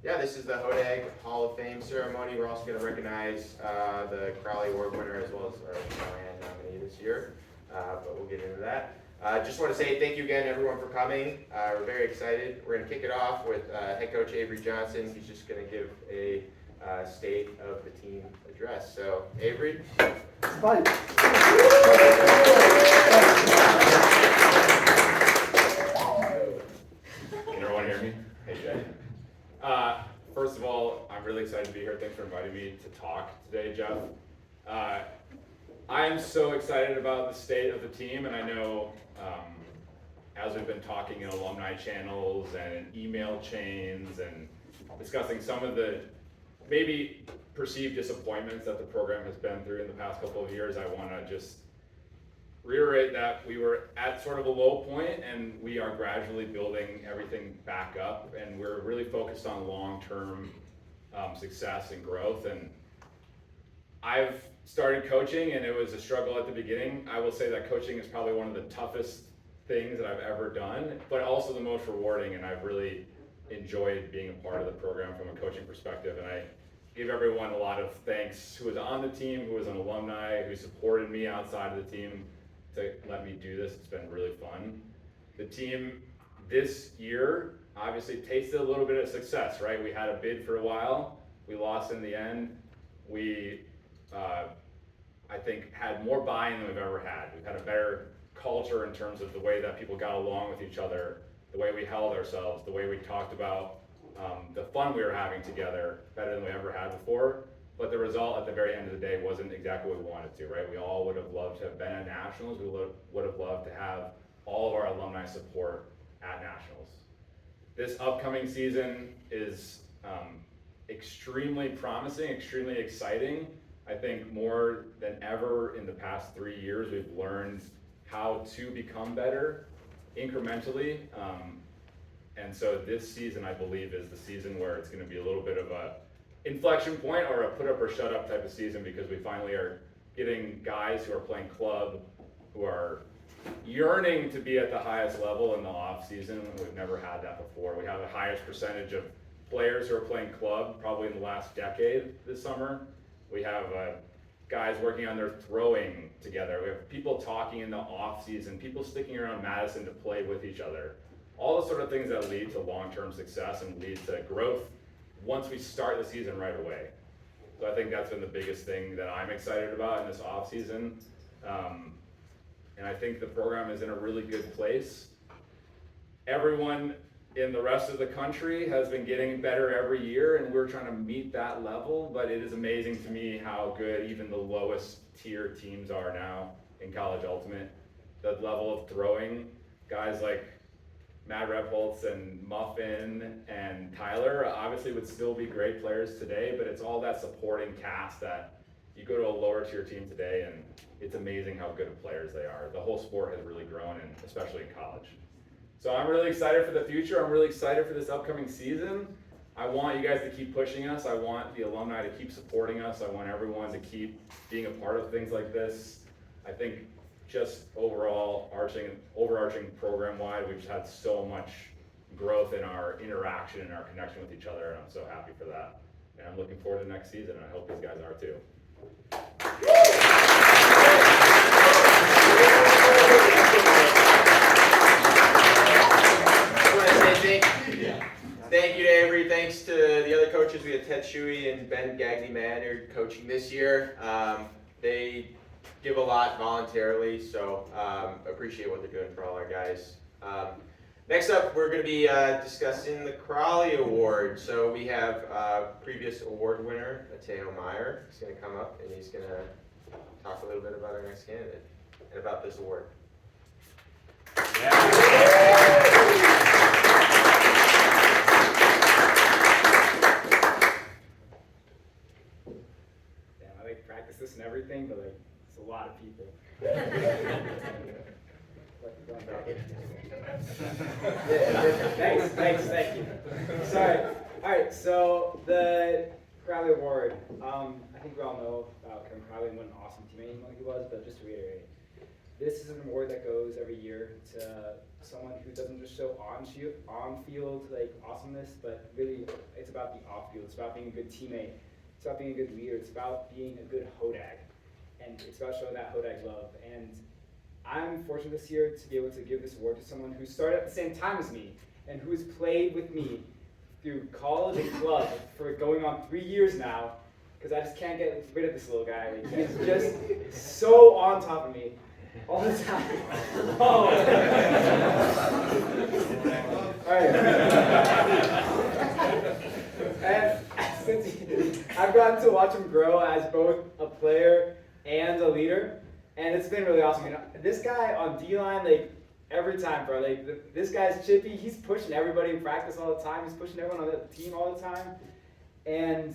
yeah, this is the Hodag Hall of Fame ceremony. We're also going to recognize the Crowley Award winner as well as our Diane nominee this year, but we'll get into that. Just want to say thank you again, everyone, for coming. We're very excited. We're going to kick it off with head coach Avery Johnson. He's just going to give a state of the team address. So, Avery. Bye. Can everyone hear me? Hey, Jay. First of all, I'm really excited to be here. Thanks for inviting me to talk today, Jeff. I'm so excited about the state of the team, and I know as we've been talking in alumni channels and in email chains and discussing some of the maybe perceived disappointments that the program has been through in the past couple of years, I want to just reiterate that we were at sort of a low point and we are gradually building everything back up, and we're really focused on long-term success and growth. And I've started coaching and it was a struggle at the beginning. I will say that coaching is probably one of the toughest things that I've ever done, but also the most rewarding, and I've really enjoyed being a part of the program from a coaching perspective. And I give everyone a lot of thanks who was on the team, who was an alumni, who supported me outside of the team to let me do this. It's been really fun. The team this year obviously tasted a little bit of success, right? We had a bid for a while, we lost in the end. We, I think, had more buy-in than we've ever had. We've had a better culture in terms of the way that people got along with each other, the way we held ourselves, the way we talked about the fun we were having together, better than we ever had before. But the result at the very end of the day wasn't exactly what we wanted to, right? We all would have loved to have been at Nationals. We would have loved to have all of our alumni support at Nationals. This upcoming season is extremely promising, extremely exciting. I think more than ever in the past 3 years, we've learned how to become better incrementally. And so this season, I believe, is the season where it's going to be a little bit of a inflection point or a put up or shut up type of season, because we finally are getting guys who are playing club, who are yearning to be at the highest level in the off season. We've never had that before. We have the highest percentage of players who are playing club probably in the last decade this summer. We have guys working on their throwing together. We have people talking in the off season, people sticking around Madison to play with each other. All the sort of things that lead to long-term success and lead to growth once we start the season right away. So I think that's been the biggest thing that I'm excited about in this off season. And I think the program is in a really good place. Everyone in the rest of the country has been getting better every year, and we're trying to meet that level, but it is amazing to me how good even the lowest tier teams are now in college ultimate. The level of throwing, guys like Matt Repholtz and Muffin and Tyler obviously would still be great players today, but it's all that supporting cast that you go to a lower tier team today and it's amazing how good of players they are. The whole sport has really grown, and especially in college. So I'm really excited for the future. I'm really excited for this upcoming season. I want you guys to keep pushing us. I want the alumni to keep supporting us. I want everyone to keep being a part of things like this. I think just overall, overarching program-wide, we've just had so much growth in our interaction and our connection with each other, and I'm so happy for that. And I'm looking forward to next season, and I hope these guys are too. Thank you to Avery. Thanks to the other coaches. We had Ted Shuey and Ben Gagny-Maynard coaching this year. They give a lot voluntarily, so appreciate what they're doing for all our guys. Next up, we're going to be discussing the Crowley Award. So we have previous award winner, Mateo Meyer. He's going to come up and he's going to talk a little bit about our next candidate and about this award. I like practice this and everything, but like it's a lot of people. Thank you. Sorry. All right, so the Crowley Award. I think we all know about Kevin Crowley and what an awesome teammate he was, but just to reiterate, this is an award that goes every year to someone who doesn't just show on-field like awesomeness, but really it's about about the off-field. It's about being a good teammate. It's about being a good leader. It's about being a good Hodag. And it's about showing that Hodag love. And I'm fortunate this year to be able to give this award to someone who started at the same time as me and who has played with me through college and club for going on 3 years now, because I just can't get rid of this little guy. He's just so on top of me all the time. Oh. All right. And since I've gotten to watch him grow as both a player and a leader, and it's been really awesome. You know, this guy on D-line, like, every time, bro. Like, this guy's chippy. He's pushing everybody in practice all the time. He's pushing everyone on the team all the time. And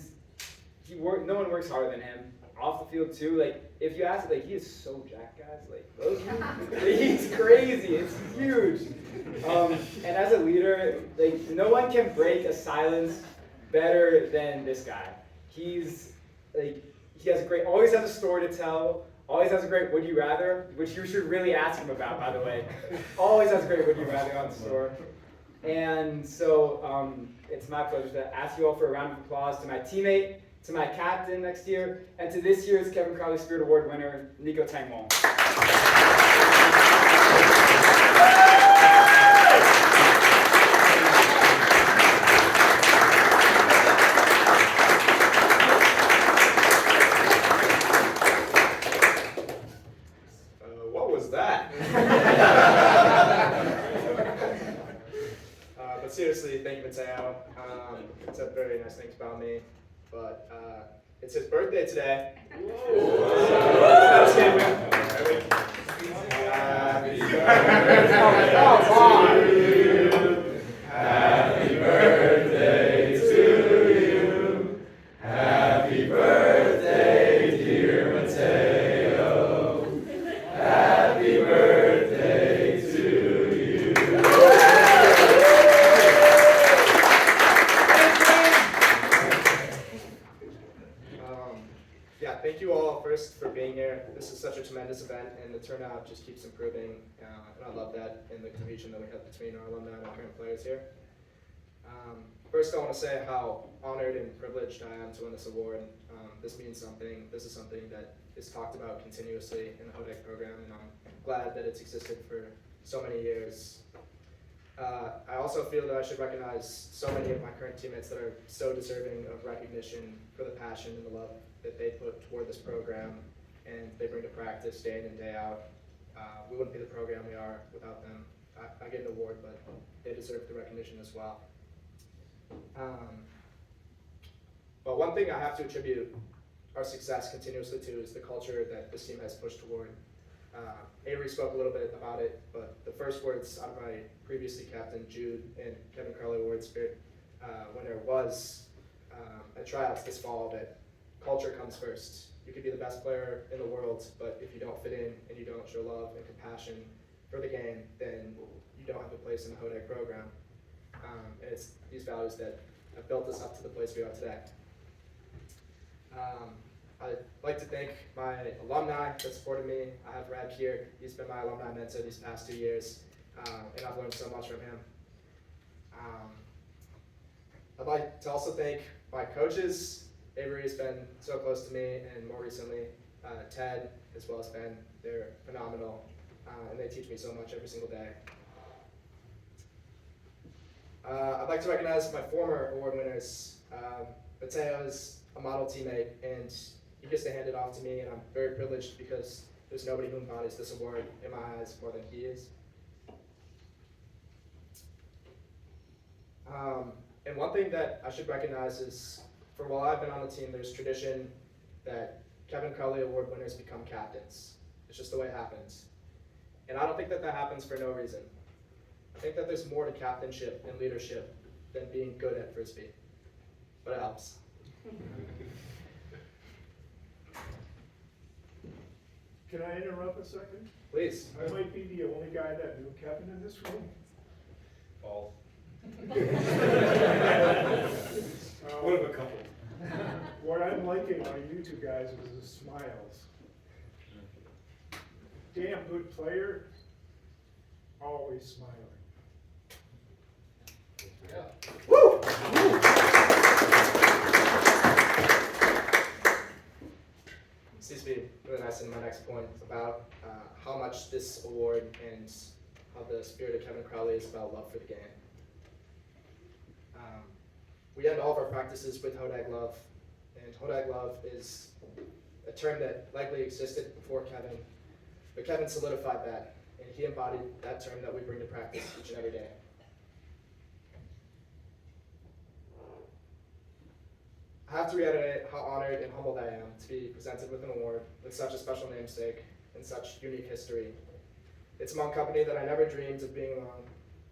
no one works harder than him. Off the field, too. Like, if you ask, like, he is so jacked, guys. Like, he's crazy. It's huge. And as a leader, like, no one can break a silence better than this guy. He's, like, he has always has a story to tell. Always has a great would you rather, which you should really ask him about, by the way. Always has a great would you rather on the store. And so it's my pleasure to ask you all for a round of applause to my teammate, to my captain next year, and to this year's Kevin Crowley Spirit Award winner, Nico Tangmol. What was that? But seriously, thank you, Mateo. He said very nice things about me, but it's his birthday today. Happy birthday to you. Happy birthday, dear Mateo. Happy birthday to you. Yeah, thank you all first for being here. This is such a tremendous event, and the turnout just keeps improving, and I love that in the cohesion that we have between our alumni and our current players here. First, I want to say how honored and privileged I am to win this award. This means something. This is something that is talked about continuously in the Hodag program, and I'm glad that it's existed for so many years. I also feel that I should recognize so many of my current teammates that are so deserving of recognition for the passion and the love that they put toward this program and they bring to practice day in and day out. We wouldn't be the program we are without them. I get an award, but they deserve the recognition as well. But one thing I have to attribute our success continuously to is the culture that this team has pushed toward. Avery spoke a little bit about it, but the first words out of my previously captain, Jude, and Kevin Crowley Award Spirit winner was at tryouts this fall that culture comes first. You could be the best player in the world, but if you don't fit in and you don't show love and compassion for the game, then you don't have a place in the Hodag program. And it's these values that have built us up to the place we are today. I'd like to thank my alumni that supported me. I have Rab here. He's been my alumni mentor these past 2 years, and I've learned so much from him. I'd like to also thank my coaches. Avery has been so close to me, and more recently, Ted as well as Ben. They're phenomenal, and they teach me so much every single day. I'd like to recognize my former award winners. Mateo is a model teammate, and he gets to hand it off to me, and I'm very privileged because there's nobody who embodies this award in my eyes more than he is. And one thing that I should recognize is, for while I've been on the team, there's tradition that Kevin Crowley Award winners become captains. It's just the way it happens. And I don't think that happens for no reason. I think that there's more to captainship and leadership than being good at Frisbee. But it helps. Can I interrupt a second? Please. I might be the only guy that knew Kevin in this room. False. One of a couple. What I'm liking on you two guys is the smiles. Damn good player, always smiling. Yeah. Woo! much this award and how the spirit of Kevin Crowley is about love for the game. We end all of our practices with Hodag Love, and Hodag Love is a term that likely existed before Kevin, but Kevin solidified that, and he embodied that term that we bring to practice each and every day. I have to reiterate how honored and humbled I am to be presented with an award with such a special namesake and such unique history. It's among company that I never dreamed of being among,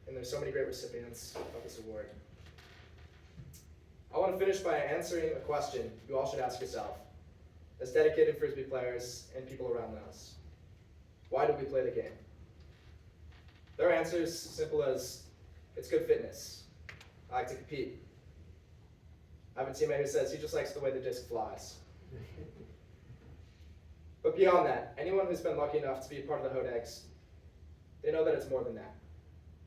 and there's so many great recipients of this award. I want to finish by answering a question you all should ask yourself, as dedicated Frisbee players and people around us. Why do we play the game? There are answers simple as, it's good fitness. I like to compete. I have a teammate who says he just likes the way the disc flies. But beyond that, anyone who's been lucky enough to be a part of the Hodags, they know that it's more than that,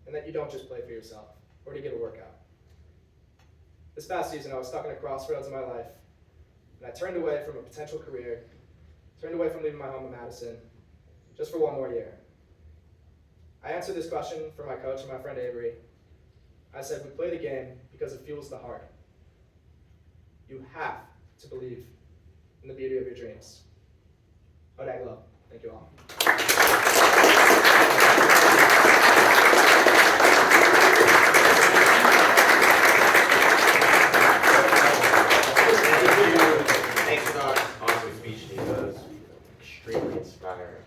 and that you don't just play for yourself or to get a workout. This past season, I was stuck in a crossroads in my life, and I turned away from a potential career, turned away from leaving my home in Madison, just for one more year. I answered this question for my coach and my friend Avery. I said, we play the game because it fuels the heart. You have to believe in the beauty of your dreams. Hodag Love. Thank you all. Thanks, Doc. Awesome speech, Steve. That was extremely inspiring.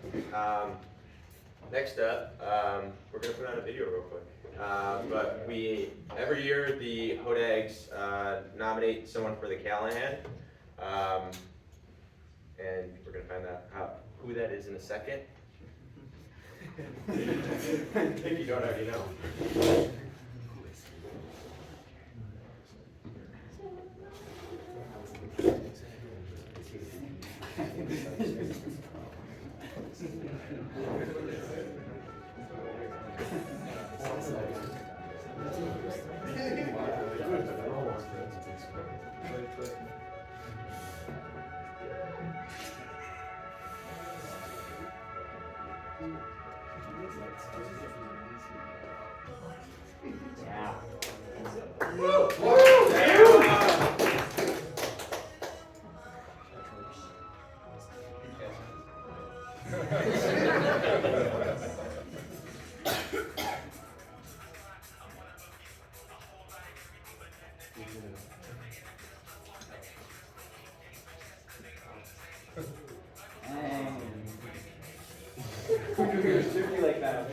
Next up, we're going to put on a video real quick. But every year, the Hodags nominate someone for the Callahan. And we're going to find out who that is in a second. If you don't already know. Like that.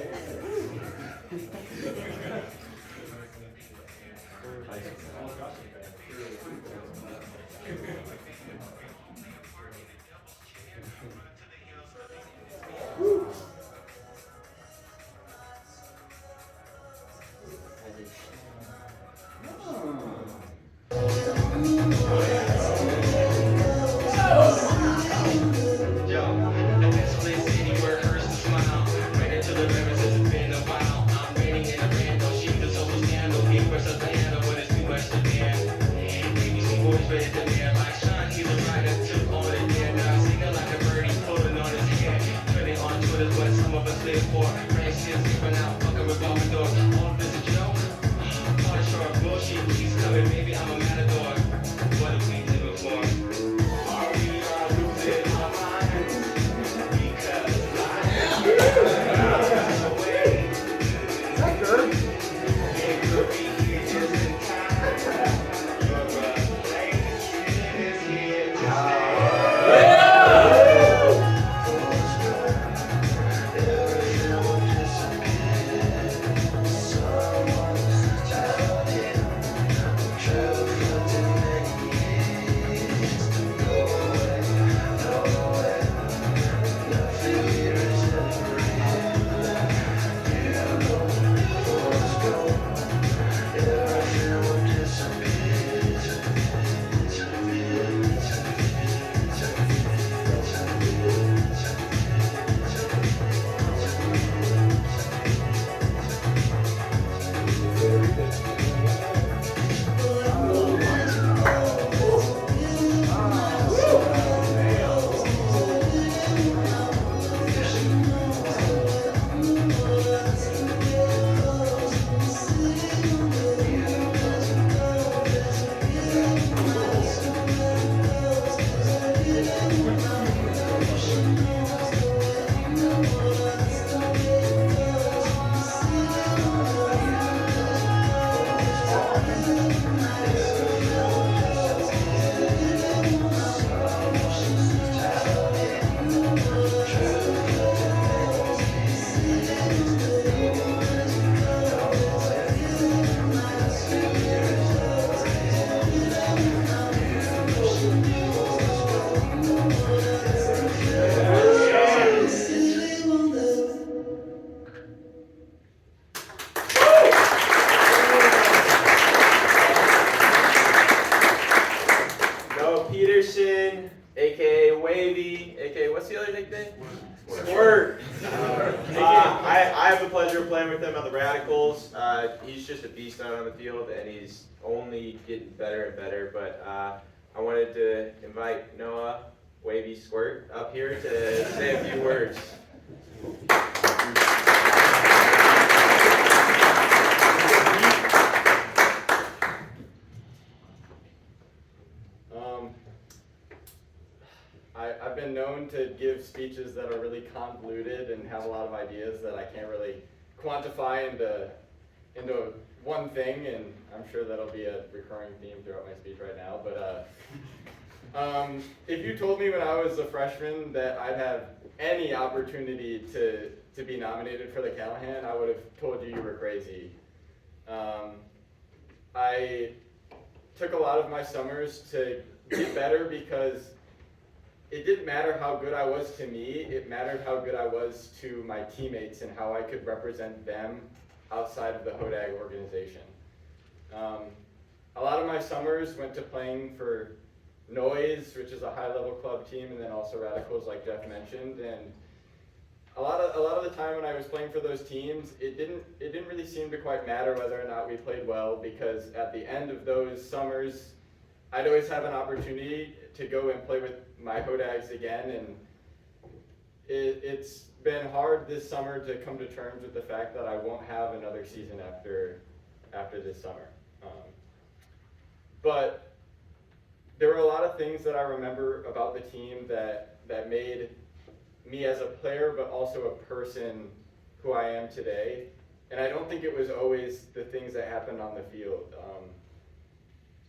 Wavy, aka what's the other nickname? Squirt. I have the pleasure of playing with him on the Radicals. He's just a beast out on the field, and he's only getting better and better. But I wanted to invite Noah, Wavy, Squirt up here to say a few words. I've been known to give speeches that are really convoluted and have a lot of ideas that I can't really quantify into one thing, and I'm sure that'll be a recurring theme throughout my speech right now. But if you told me when I was a freshman that I'd have any opportunity to be nominated for the Callahan, I would have told you were crazy. I took a lot of my summers to get better because it didn't matter how good I was to me, it mattered how good I was to my teammates and how I could represent them outside of the Hodag organization. A lot of my summers went to playing for Noise, which is a high-level club team, and then also Radicals, like Jeff mentioned. And a lot of the time when I was playing for those teams, it didn't really seem to quite matter whether or not we played well, because at the end of those summers, I'd always have an opportunity to go and play with my Hodags again, and it's been hard this summer to come to terms with the fact that I won't have another season after this summer. But there were a lot of things that I remember about the team that made me as a player, but also a person, who I am today. And I don't think it was always the things that happened on the field.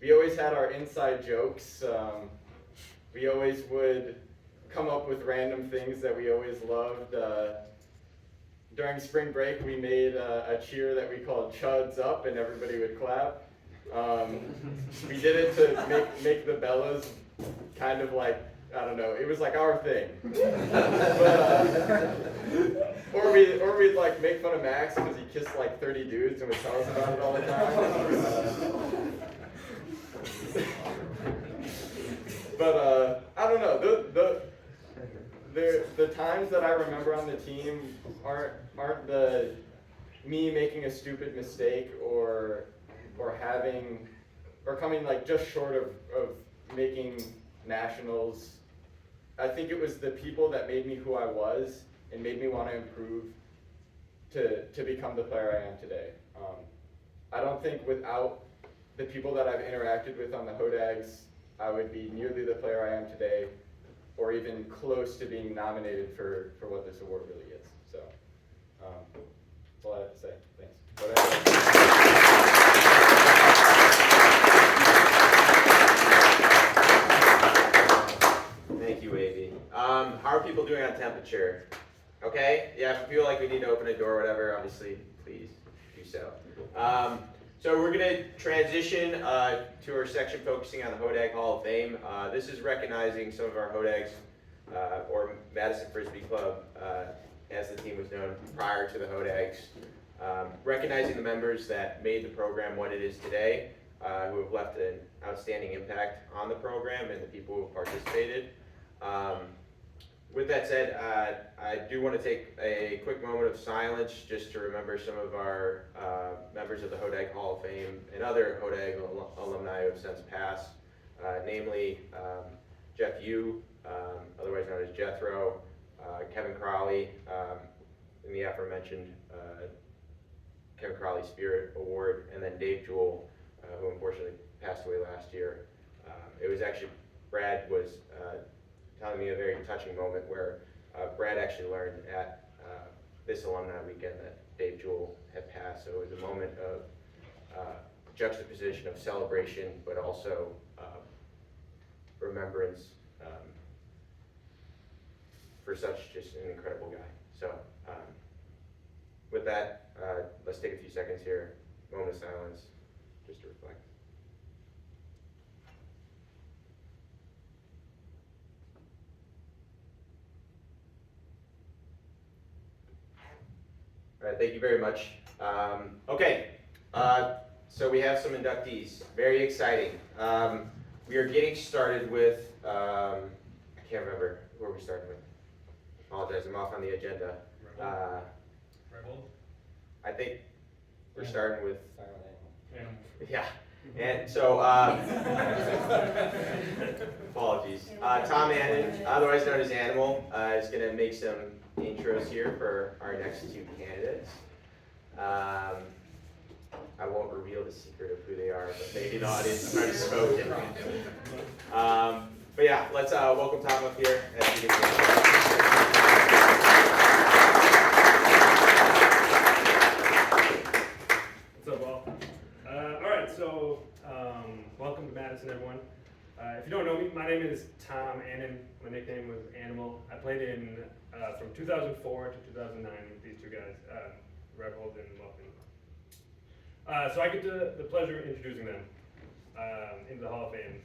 We always had our inside jokes. We always would come up with random things that we always loved. During spring break, we made a cheer that we called Chuds Up, and everybody would clap. We did it to make the Bellas kind of like, I don't know, it was like our thing. But, or we'd like make fun of Max because he kissed like 30 dudes and would tell us about it all the time. But I don't know, the times that I remember on the team aren't the me making a stupid mistake or coming like just short of making nationals. I think it was the people that made me who I was and made me want to improve to become the player I am today. I don't think without the people that I've interacted with on the Hodags, I would be nearly the player I am today, or even close to being nominated for what this award really is. So, that's all I have to say. Thanks. Thank you, Wavy. How are people doing on temperature? Okay? Yeah, if you feel like we need to open a door or whatever, obviously, please do so. So we're going to transition to our section focusing on the Hodag Hall of Fame. This is recognizing some of our Hodags, or Madison Frisbee Club, as the team was known prior to the Hodags. Recognizing the members that made the program what it is today, who have left an outstanding impact on the program and the people who have participated. With that said, I do want to take a quick moment of silence just to remember some of our members of the Hodag Hall of Fame and other Hodag alumni who have since passed, namely Jeff Yu, otherwise known as Jethro, Kevin Crowley, in the aforementioned Kevin Crowley Spirit Award, and then Dave Jewell, who unfortunately passed away last year. It was actually, Brad was telling me a very touching moment where Brad actually learned at this alumni weekend that Dave Jewell had passed. So it was a moment of juxtaposition of celebration, but also remembrance for such just an incredible guy. So with that, let's take a few seconds here, moment of silence, just to reflect. All right, thank you very much. Okay, so we have some inductees, very exciting. We are getting started with can't remember where we started with. Apologize, I'm off on the agenda. I think we're starting with, yeah. And so, apologies. Tom Annan, otherwise known as Animal, is going to make some intros here for our next two candidates. I won't reveal the secret of who they are, but maybe the audience has already spoken. But yeah, let's welcome Tom up here. What's up, all? All right, so welcome to Madison, everyone. If you don't know me, my name is Tom Annan. My nickname was Animal. I played in from 2004 to 2009 with these two guys, Revold and Muffin. So I get the pleasure of introducing them into the Hall of Fame.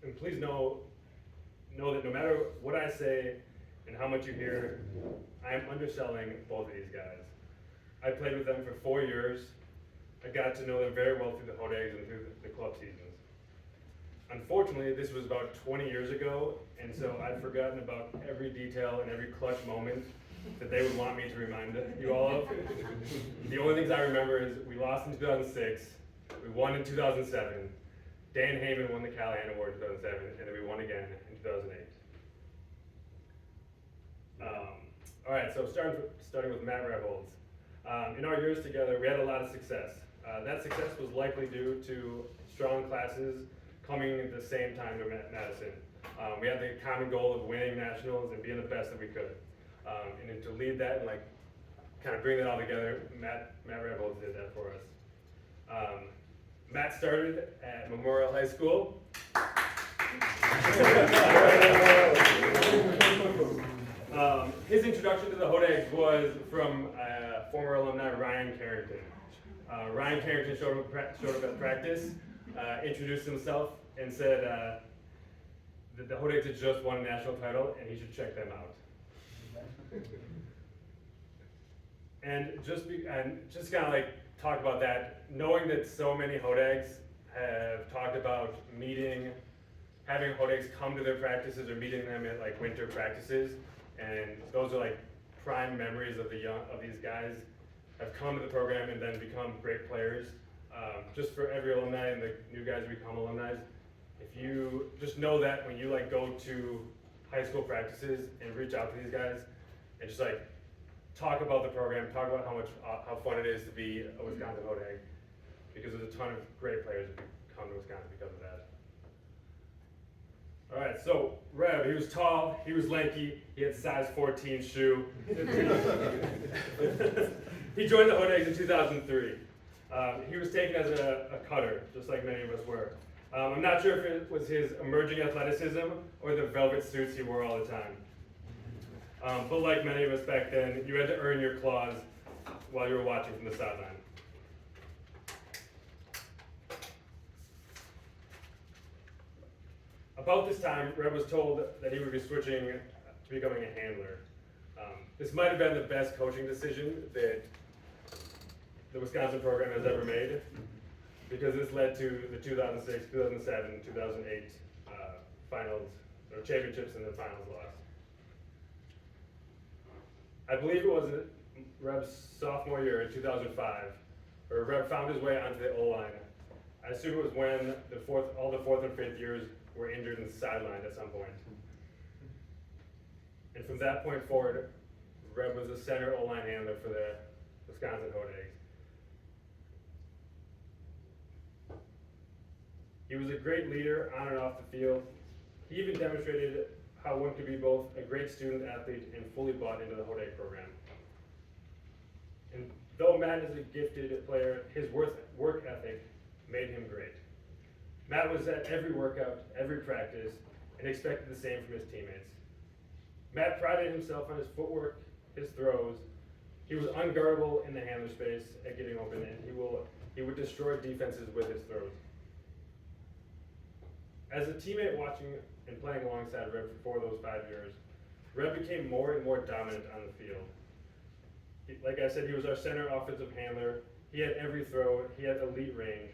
And please know that no matter what I say and how much you hear, I am underselling both of these guys. I played with them for 4 years. I got to know them very well through the Hodags and through the club seasons. Unfortunately, this was about 20 years ago, and so I'd forgotten about every detail and every clutch moment that they would want me to remind you all of. The only things I remember is we lost in 2006, we won in 2007, Dan Heyman won the Callahan Award in 2007, and then we won again in 2008. All right, so starting with Matt Revolds. In our years together, we had a lot of success. That success was likely due to strong classes coming at the same time to Madison. We had the common goal of winning nationals and being the best that we could. And then to lead that and like kind of bring that all together, Matt Revolds did that for us. Matt started at Memorial High School. His introduction to the Hodags was from former alumni Ryan Carrington. Ryan Carrington showed up at practice, introduced himself, and said that the Hodags had just won a national title and he should check them out. And just kind of like talk about that, knowing that so many Hodags have talked about having Hodags come to their practices or meeting them at like winter practices, and those are like prime memories of these guys have come to the program and then become great players. Just for every alumni and the new guys who become alumni, if you just know that when you like go to high school practices and reach out to these guys and just like talk about the program, talk about how fun it is to be a Wisconsin Hodag, because there's a ton of great players that come to Wisconsin because of that. All right, so Rev, he was tall, he was lanky, he had size 14 shoe. He joined the Hodags in 2003. He was taken as a cutter, just like many of us were. I'm not sure if it was his emerging athleticism or the velvet suits he wore all the time. But like many of us back then, you had to earn your claws while you were watching from the sideline. About this time, Rev was told that he would be switching to becoming a handler. This might have been the best coaching decision that the Wisconsin program has ever made, because this led to the 2006, 2007, 2008 finals, or championships and the finals loss. I believe it was Reb's sophomore year in 2005, where Reb found his way onto the O-line. I assume it was when all the fourth and fifth years were injured and sidelined at some point. And from that point forward, Reb was the center O-line handler for the Wisconsin Hodags. He was a great leader on and off the field. He even demonstrated how one could be both a great student athlete and fully bought into the Hodag program. And though Matt is a gifted player, his work ethic made him great. Matt was at every workout, every practice, and expected the same from his teammates. Matt prided himself on his footwork, his throws. He was unguardable in the handler space at getting open, and he would destroy defenses with his throws. As a teammate watching and playing alongside Reb for those 5 years, Reb became more and more dominant on the field. Like I said, he was our center offensive handler. He had every throw, he had elite range.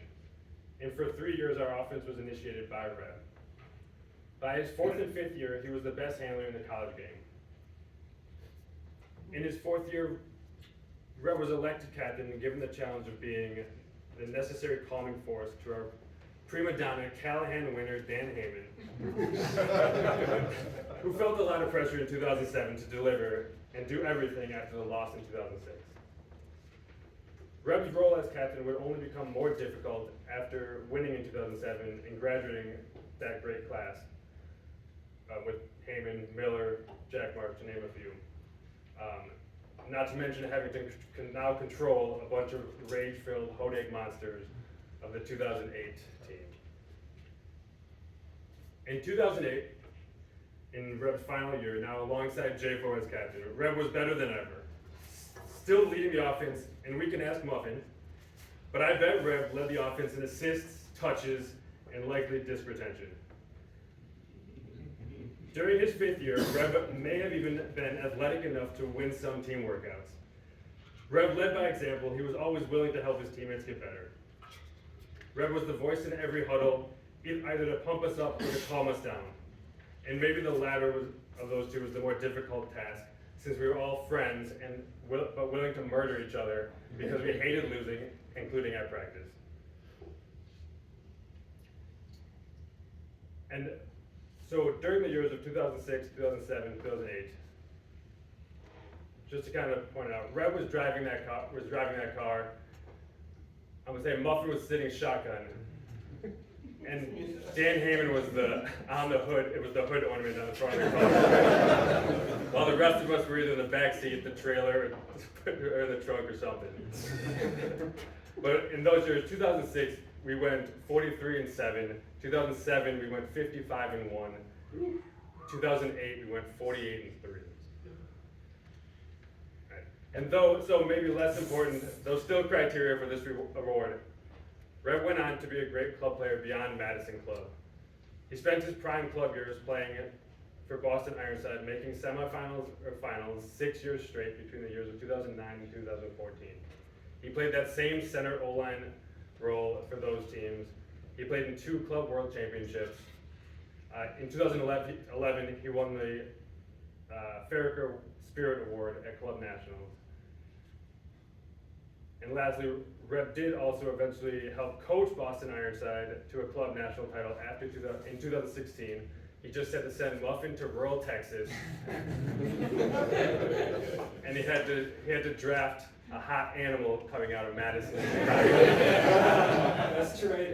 And for 3 years, our offense was initiated by Reb. By his 4th and 5th year, he was the best handler in the college game. In his 4th year, Rev was elected captain and given the challenge of being the necessary calming force to our prima donna Callahan winner Dan Heyman, who felt a lot of pressure in 2007 to deliver and do everything after the loss in 2006. Rev's role as captain would only become more difficult after winning in 2007 and graduating that great class with Heyman, Miller, Jack Mark, to name a few. Not to mention having to now control a bunch of rage-filled Hodag monsters of the 2008 team. In 2008, in Rev's final year, now alongside J4 as captain, Rev was better than ever. Still leading the offense, and we can ask Muffin, but I bet Rev led the offense in assists, touches, and likely disc retention. During his 5th year, Rev may have even been athletic enough to win some team workouts. Rev led by example. He was always willing to help his teammates get better. Rev was the voice in every huddle, either to pump us up or to calm us down. And maybe the latter of those two was the more difficult task, since we were all friends but willing to murder each other because we hated losing, including at practice. And so during the years of 2006, 2007, 2008, just to kind of point out, Rev was driving that car. I'm gonna say Muffin was sitting shotgun, and Dan Heyman was on the hood. It was the hood ornament on the front of the car, while the rest of us were either in the back seat, the trailer, or the trunk or something. But in those years, 2006, we went 43-7. 2007, we went 55-1. 2008, we went 48-3. Right. And so maybe less important, though still criteria for this award, Rev went on to be a great club player beyond Madison Club. He spent his prime club years playing for Boston Ironside, making semifinals or finals 6 years straight between the years of 2009 and 2014. He played that same center O-line role for those teams. He played in 2 club world championships. In 2011, he won the Farraker Spirit Award at Club Nationals. And lastly, Rev did also eventually help coach Boston Ironside to a club national title in 2016. He just had to send Muffin to rural Texas, and he had to draft a hot animal coming out of Madison. That's true.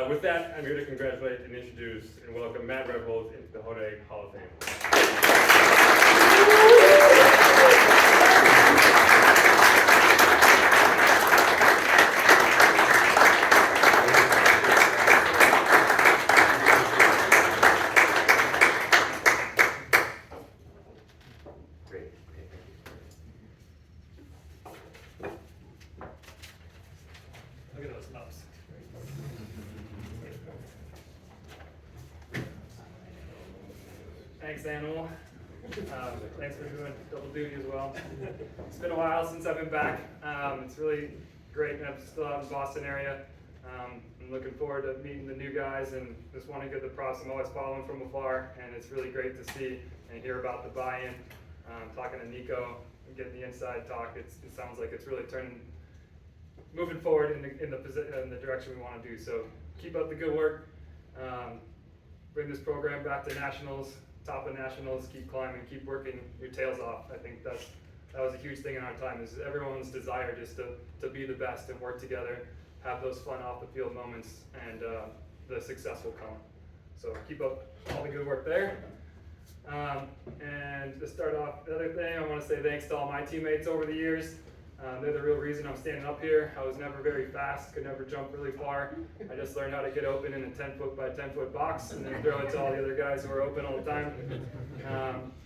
With that, I'm here to congratulate and introduce and welcome Matt Rebholz into the Hodag Hall of Fame. Look at those ups. Thanks, Animal. Thanks for doing double duty as well. It's been a while since I've been back. It's really great, and I'm still out in the Boston area. I'm looking forward to meeting the new guys and just want to get the process. I'm always following from afar, and it's really great to see and hear about the buy-in. Talking to Nico, and getting the inside talk, it sounds like it's really moving forward in the direction we want to do. So keep up the good work. Bring this program back to nationals, top of nationals. Keep climbing, keep working your tails off. I think that was a huge thing in our time. Is everyone's desire just to be the best and work together, have those fun off the field moments, and the success will come. So keep up all the good work there. And to start off, the other thing, I want to say thanks to all my teammates over the years. They're the real reason I'm standing up here. I was never very fast, could never jump really far. I just learned how to get open in a 10-foot by 10-foot box and then throw it to all the other guys who are open all the time.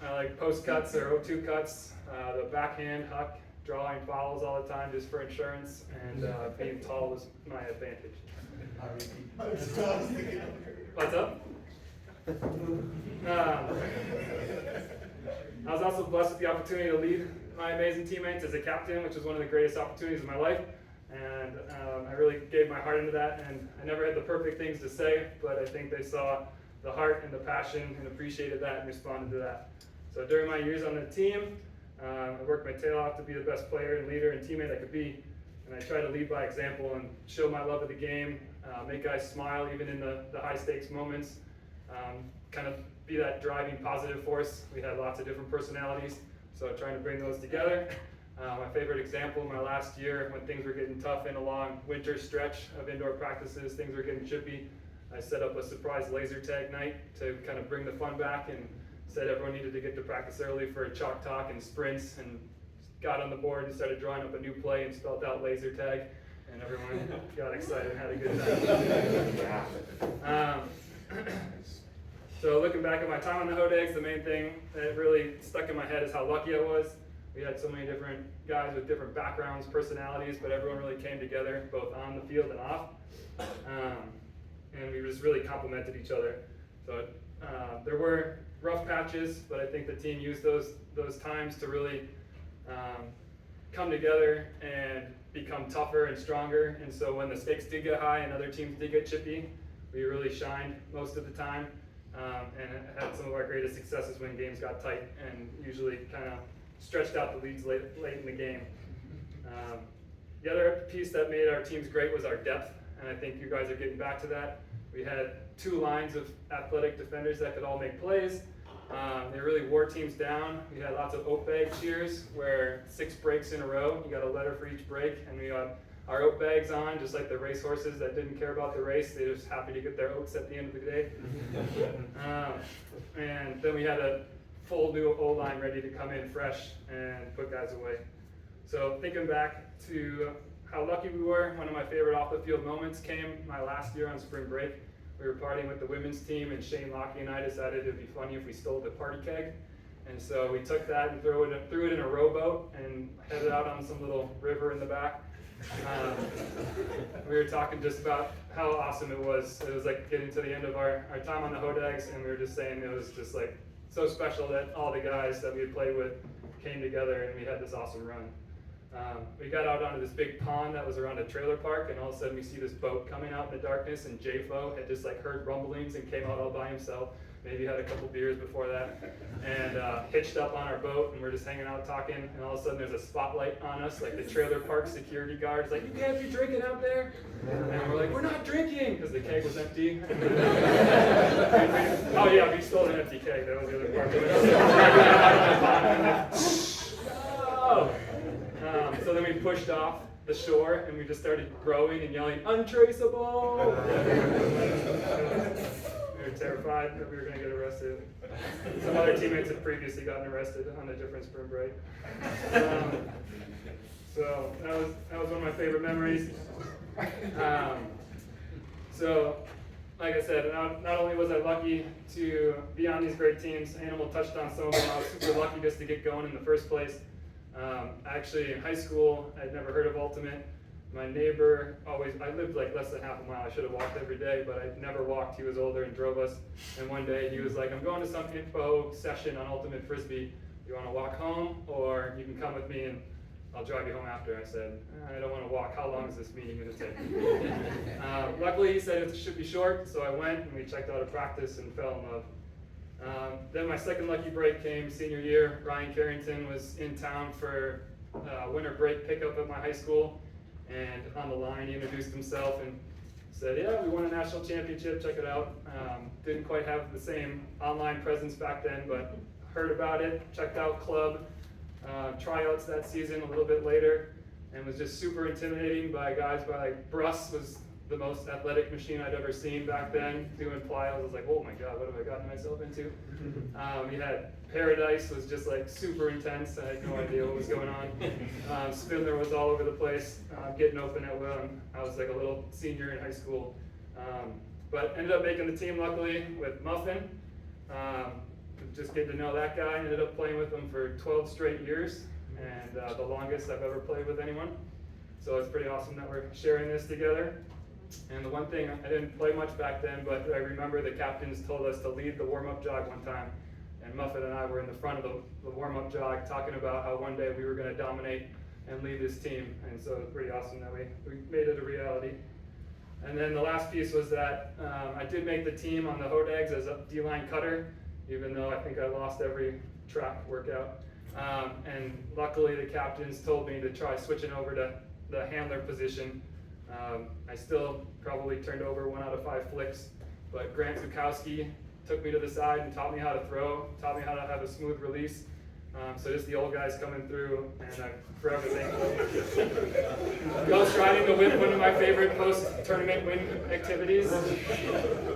I like post cuts or 0-2 cuts, the backhand, huck, drawing fouls all the time just for insurance, and being tall was my advantage. What's up? I was also blessed with the opportunity to lead my amazing teammates as a captain, which was one of the greatest opportunities of my life. and I really gave my heart into that, and I never had the perfect things to say, but I think they saw the heart and the passion and appreciated that and responded to that. So during my years on the team, I worked my tail off to be the best player and leader and teammate I could be, and I try to lead by example and show my love of the game, make guys smile even in the high stakes moments, kind of be that driving positive force. We had lots of different personalities, so trying to bring those together. My favorite example, my last year when things were getting tough in a long winter stretch of indoor practices, things were getting chippy, I set up a surprise laser tag night to kind of bring the fun back and said everyone needed to get to practice early for chalk talk and sprints, and got on the board and started drawing up a new play and spelled out laser tag, and everyone got excited and had a good time. So looking back at my time on the Hodags, the main thing that really stuck in my head is how lucky I was. We had so many different guys with different backgrounds, personalities, but everyone really came together, both on the field and off. And we just really complemented each other. So there were rough patches, but I think the team used those times to really come together and become tougher and stronger. And so when the stakes did get high and other teams did get chippy, we really shined most of the time, and had some of our greatest successes when games got tight and usually kind of stretched out the leads late in the game. The other piece that made our teams great was our depth, and I think you guys are getting back to that. We had two lines of athletic defenders that could all make plays. They really wore teams down. We had lots of oat bag cheers where 6 breaks in a row, you got a letter for each break, and we got our oat bags on, just like the racehorses that didn't care about the race. They were just happy to get their oats at the end of the day. And then we had a full new O-line ready to come in fresh and put guys away. So thinking back to how lucky we were, one of my favorite off the field moments came my last year on spring break. We were partying with the women's team, and Shane Lockie and I decided it'd be funny if we stole the party keg. And so we took that and threw it in a rowboat and headed out on some little river in the back. We were talking just about how awesome it was. It was like getting to the end of our time on the Hodags, and we were just saying it was just like so special that all the guys that we had played with came together and we had this awesome run. We got out onto this big pond that was around a trailer park, and all of a sudden we see this boat coming out in the darkness, and J-Fo had just like heard rumblings and came out all by himself. Maybe had a couple beers before that, and hitched up on our boat, and we're just hanging out talking, and all of a sudden there's a spotlight on us, like the trailer park security guard's like, "You can't be drinking out there." And we're like, "We're not drinking," because the keg was empty. Oh yeah, we stole an empty keg, that was the other part of it. So then we pushed off the shore, and we just started rowing and yelling, "Untraceable!" We were terrified that we were going to get arrested. Some other teammates had previously gotten arrested on a different spring break. So that was one of my favorite memories. So, like I said, not only was I lucky to be on these great teams, Animal touched on some of them. I was super lucky just to get going in the first place. Actually, in high school, I'd never heard of Ultimate. My neighbor I lived like less than half a mile. I should have walked every day, but I never walked. He was older and drove us. And one day he was like, "I'm going to some info session on Ultimate Frisbee. You want to walk home, or you can come with me and I'll drive you home after." I said, "I don't want to walk. How long is this meeting going to take?" Luckily, he said it should be short, so I went and we checked out a practice and fell in love. Then my second lucky break came senior year. Ryan Carrington was in town for winter break pickup at my high school. And on the line, he introduced himself and said, "Yeah, we won a national championship, check it out." Didn't quite have the same online presence back then, but heard about it, checked out club, tryouts that season a little bit later, and was just super intimidating by guys like Bruss was the most athletic machine I'd ever seen back then, doing plyos. I was like, "Oh my God, what have I gotten myself into?" We had Paradise was just like super intense. I had no idea what was going on. Spindler was all over the place, getting open at will. I was like a little senior in high school. But ended up making the team luckily with Muffin. Just getting to know that guy. Ended up playing with him for 12 straight years, and the longest I've ever played with anyone. So it's pretty awesome that we're sharing this together. And the one thing, I didn't play much back then, but I remember the captains told us to lead the warm-up jog one time. And Muffet and I were in the front of the warm-up jog talking about how one day we were going to dominate and lead this team. And so it's pretty awesome that we made it a reality. And then the last piece was that I did make the team on the Hodags as a D-line cutter, even though I think I lost every track workout. And luckily the captains told me to try switching over to the handler position. I still probably turned over 1 out of 5 flicks, but Grant Zukowski took me to the side and taught me how to throw, taught me how to have a smooth release. So just the old guys coming through, and I'm forever thankful. Ghost riding the whip, one of my favorite post-tournament win activities.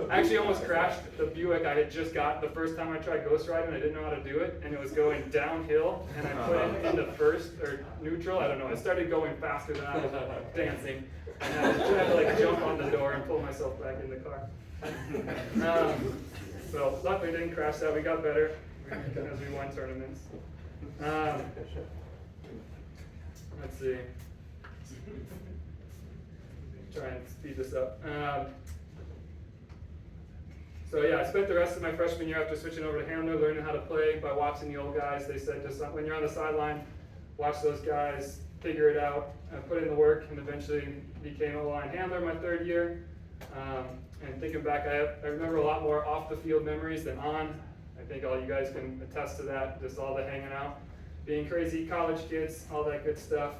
I actually almost crashed the Buick I had just got the first time I tried ghost riding. I didn't know how to do it, and it was going downhill, and I put it into first, or neutral, I don't know. I started going faster than I was dancing, and I had to like jump on the door and pull myself back in the car. So luckily didn't crash that, we got better as we won tournaments. Let's see. Try and speed this up. So yeah, I spent the rest of my freshman year after switching over to handler learning how to play by watching the old guys. They said just when you're on the sideline, watch those guys, figure it out, put in the work, and eventually became a line handler my 3rd year. And thinking back, I remember a lot more off the field memories than on. I think all you guys can attest to that, just all the hanging out, being crazy college kids, all that good stuff.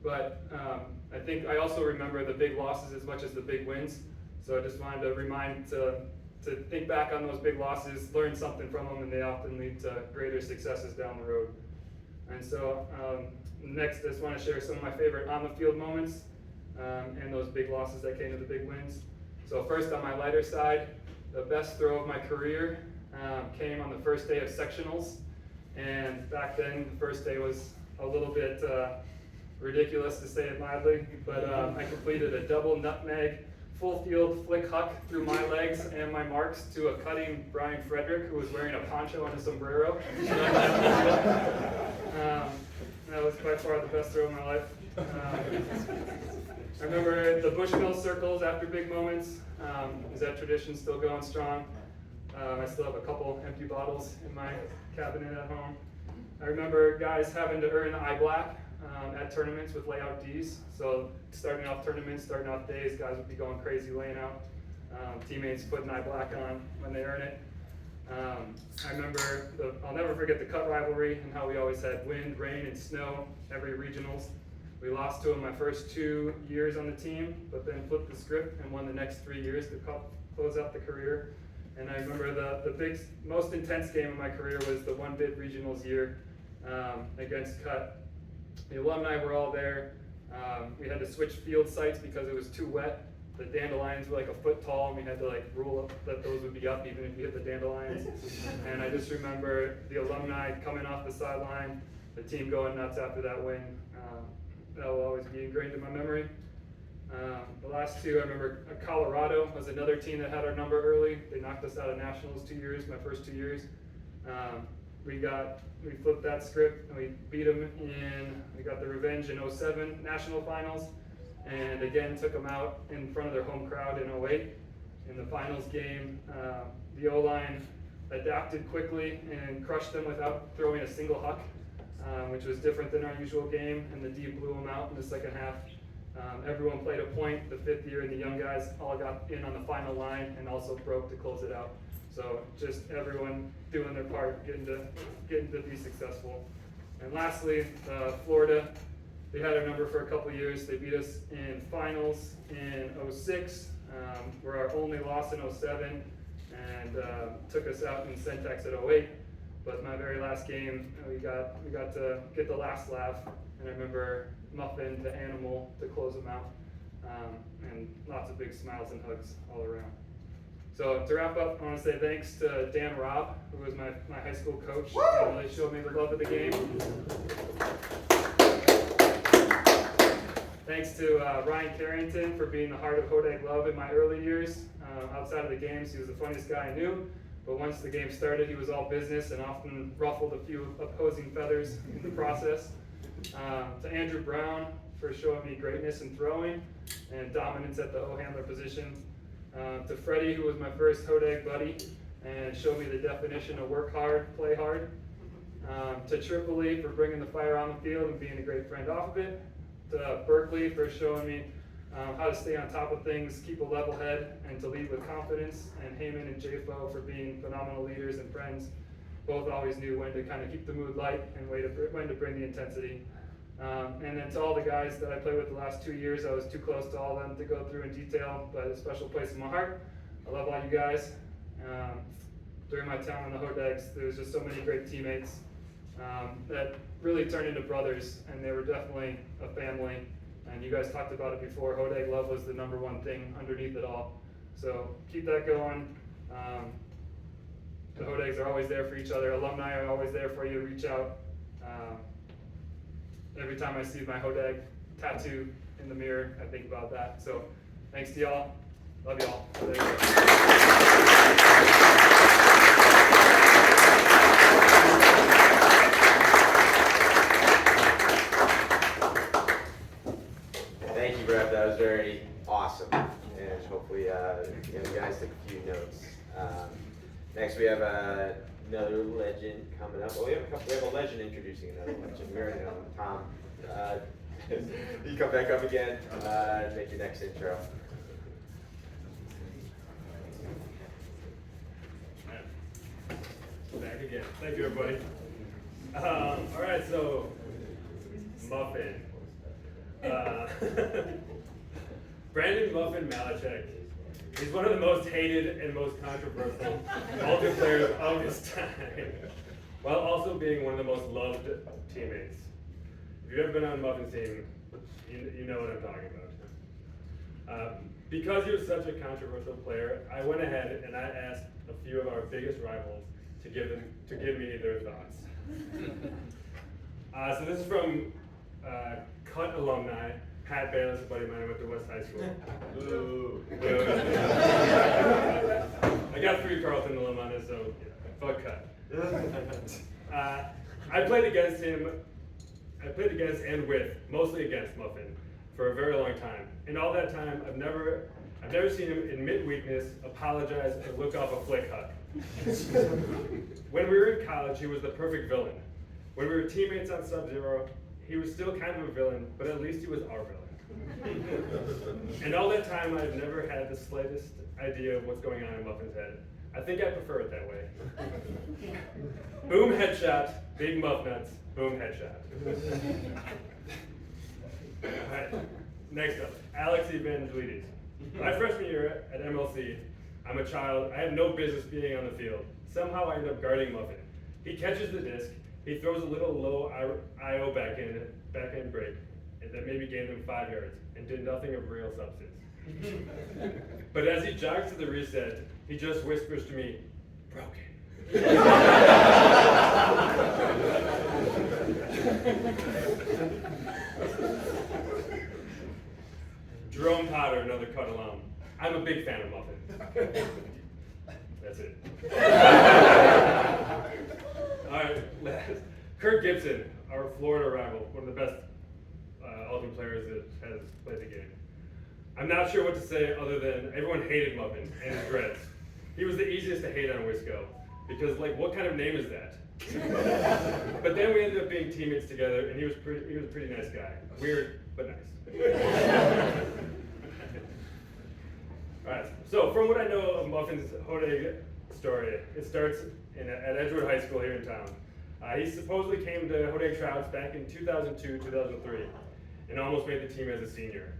But I think I also remember the big losses as much as the big wins. So I just wanted to remind to think back on those big losses, learn something from them, and they often lead to greater successes down the road. And so next, I just want to share some of my favorite on the field moments and those big losses that came to the big wins. So first, on my lighter side, the best throw of my career came on the first day of sectionals. And back then, the first day was a little bit ridiculous, to say it mildly, but I completed a double nutmeg full field flick huck through my legs and my marks to a cutting Brian Frederick, who was wearing a poncho and a sombrero. That was by far the best throw of my life. I remember the Bushmill circles after big moments. Is that tradition still going strong? I still have a couple empty bottles in my cabinet at home. I remember guys having to earn eye black at tournaments with layout Ds. So starting off tournaments, starting off days, guys would be going crazy laying out. Teammates putting eye black on when they earn it. I remember, I'll never forget the cut rivalry and how we always had wind, rain, and snow every regionals. We lost to them my first 2 years on the team, but then flipped the script and won the next 3 years to close out the career. And I remember the big, most intense game of my career was the 1-bid regionals year against Cut. The alumni were all there. We had to switch field sites because it was too wet. The dandelions were like a foot tall, and we had to like rule up that those would be up even if you hit the dandelions. And I just remember the alumni coming off the sideline, the team going nuts after that win. That will always be ingrained in my memory. The last 2, I remember Colorado was another team that had our number early. They knocked us out of nationals 2 years, my first 2 years. We flipped that script and we beat them we got the revenge in 07 national finals, and again took them out in front of their home crowd in 08. In the finals game, the O-line adapted quickly and crushed them without throwing a single huck, which was different than our usual game, and the D blew them out in the second half. Everyone played a point. The 5th year and the young guys all got in on the final line and also broke to close it out. So just everyone doing their part, getting to be successful. And lastly, Florida, they had our number for a couple years. They beat us in finals in 06, were our only loss in 07, and took us out in Centex at 08. But my very last game, we got to get the last laugh, and I remember Muffin to Animal to close them out, and lots of big smiles and hugs all around. So to wrap up, I want to say thanks to Dan Robb, who was my high school coach, and really showed me the love of the game. Thanks to Ryan Carrington for being the heart of Hodag love in my early years. Outside of the games, he was the funniest guy I knew. But once the game started, he was all business and often ruffled a few opposing feathers in the process. To Andrew Brown for showing me greatness in throwing and dominance at the O-handler position. To Freddie, who was my first Hodag buddy and showed me the definition of work hard, play hard. to Tripoli for bringing the fire on the field and being a great friend off of it, to Berkeley for showing me how to stay on top of things, keep a level head, and to lead with confidence, and Heyman and JFO for being phenomenal leaders and friends. Both always knew when to kind of keep the mood light and when to bring the intensity. And then to all the guys that I played with the last 2 years, I was too close to all of them to go through in detail, but a special place in my heart. I love all you guys. During my time on the Hodags, there was just so many great teammates that really turned into brothers, and they were definitely a family. And you guys talked about it before, Hodag love was the #1 thing underneath it all. So keep that going. The Hodags are always there for each other. Alumni are always there for you. Reach out. Every time I see my Hodag tattoo in the mirror, I think about that. So thanks to y'all. Love y'all. Thank you, Brett. That was very awesome. And hopefully you guys took a few notes. Next, we have another legend coming up. Well, we have a legend introducing another legend. We already know Tom. You come back up again and make your next intro. Back again. Thank you, everybody. All right, so Muffin. Brandon Muffin Malachek. He's one of the most hated and most controversial Alton players of his time, while also being one of the most loved teammates. If you've ever been on Muffin's team, you know what I'm talking about. Because he was such a controversial player, I went ahead and I asked a few of our biggest rivals to give me their thoughts. So this is from Cut alumni, Pat Bayless, a buddy of mine. I went to West High School. Boo. I got 3 Carleton alum on it, so fuck Cut. I played against him. I played against and with, mostly against Muffin, for a very long time. In all that time, I've never seen him admit weakness, apologize, or look off a flick huck. When we were in college, he was the perfect villain. When we were teammates on Sub-Zero, he was still kind of a villain, but at least he was our villain. And all that time, I've never had the slightest idea of what's going on in Muffin's head. I think I prefer it that way. Boom headshot, big muff nuts, boom headshot. All right, next up, Alex Evangelides. My freshman year at MLC, I'm a child, I have no business being on the field. Somehow I end up guarding Muffin. He catches the disc, he throws a little low IO back end break, and that maybe gained him 5 yards, and did nothing of real substance. But as he jogs to the reset, he just whispers to me, broken. Jerome Potter, another Cut alum. I'm a big fan of Muffin. That's it. All right, last. Kurt Gibson, our Florida rival, one of the best Alton players that has played the game. I'm not sure what to say other than everyone hated Muffin and his dreads. He was the easiest to hate on Wisco, because like, what kind of name is that? But then we ended up being teammates together, and he was a pretty nice guy. Weird, but nice. All right, so from what I know of Muffin's Hodag story, it starts at Edgewood High School here in town. He supposedly came to Hodag Trouts back in 2002, 2003, and almost made the team as a senior.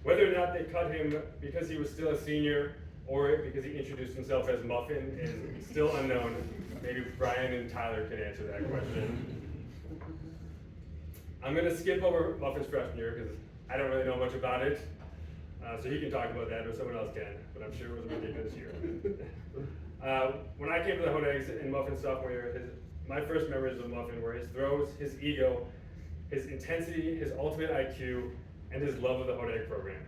Whether or not they cut him because he was still a senior or because he introduced himself as Muffin is still unknown. Maybe Brian and Tyler can answer that question. I'm gonna skip over Muffin's freshman year because I don't really know much about it. So he can talk about that, or someone else can, but I'm sure it was a ridiculous year. When I came to the Hodags in Muffin's sophomore year, my first memories of Muffin were his throws, his ego, his intensity, his ultimate IQ, and his love of the Hodag program.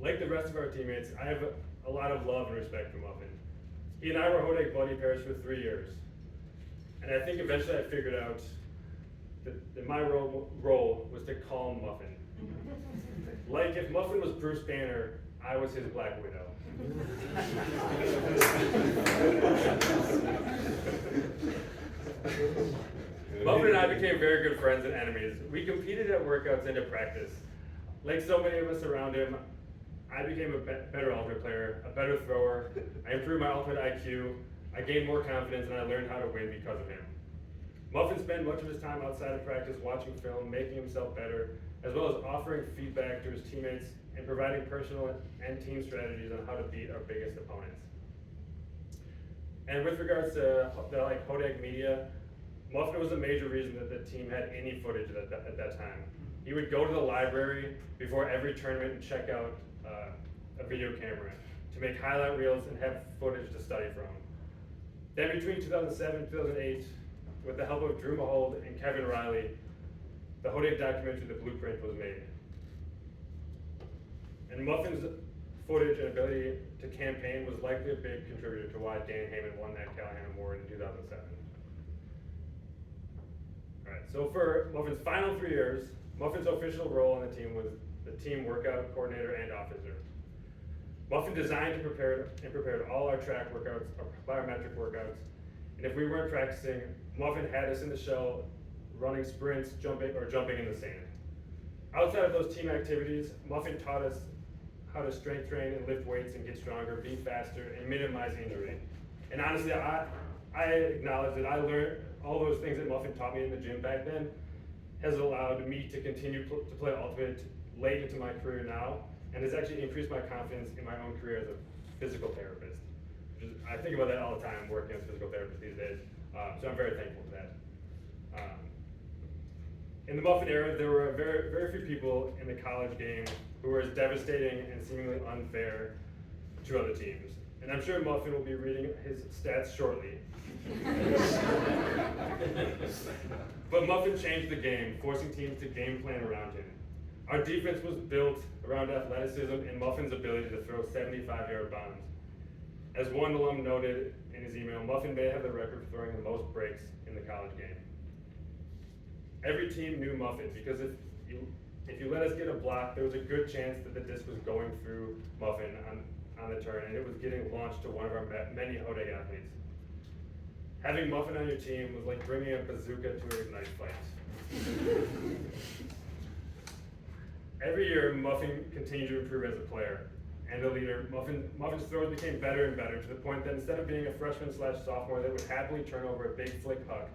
Like the rest of our teammates, I have a lot of love and respect for Muffin. He and I were Hodag buddy pairs for 3 years. And I think eventually I figured out that my role was to calm Muffin. Like if Muffin was Bruce Banner, I was his Black Widow. Muffin and I became very good friends and enemies. We competed at workouts and at practice. Like so many of us around him, I became a better ultimate player, a better thrower. I improved my ultimate IQ. I gained more confidence, and I learned how to win because of him. Muffin spent much of his time outside of practice watching film, making himself better, as well as offering feedback to his teammates and providing personal and team strategies on how to beat our biggest opponents. And with regards to the Hodag media, Muffin was a major reason that the team had any footage at that time. He would go to the library before every tournament and check out a video camera to make highlight reels and have footage to study from. Then between 2007 and 2008, with the help of Drew Mahold and Kevin Riley, the Hodag documentary, The Blueprint, was made. And Muffin's footage and ability to campaign was likely a big contributor to why Dan Heyman won that Callahan Award in 2007. Alright, so for Muffin's final 3 years, Muffin's official role on the team was the team workout coordinator and officer. Muffin designed and prepared all our track workouts, our biometric workouts, and if we weren't practicing, Muffin had us in the shell running sprints, jumping in the sand. Outside of those team activities, Muffin taught us how to strength train and lift weights and get stronger, be faster, and minimize injury. And honestly, I acknowledge that I learned all those things that Muffin taught me in the gym back then has allowed me to continue to play Ultimate late into my career now, and has actually increased my confidence in my own career as a physical therapist. I think about that all the time, working as a physical therapist these days, so I'm very thankful for that. In the Muffin era, there were very, very few people in the college game who were as devastating and seemingly unfair to other teams. And I'm sure Muffin will be reading his stats shortly. But Muffin changed the game, forcing teams to game plan around him. Our defense was built around athleticism and Muffin's ability to throw 75-yard bombs. As one alum noted in his email, Muffin may have the record for throwing the most breaks in the college game. Every team knew Muffin because if you let us get a block, there was a good chance that the disc was going through Muffin on the turn, and it was getting launched to one of our many Hodag athletes. Having Muffin on your team was like bringing a bazooka to a knife fight. Every year, Muffin continued to improve as a player and a leader. Muffin's throws became better and better to the point that instead of being a freshman/sophomore that would happily turn over a big flick huck,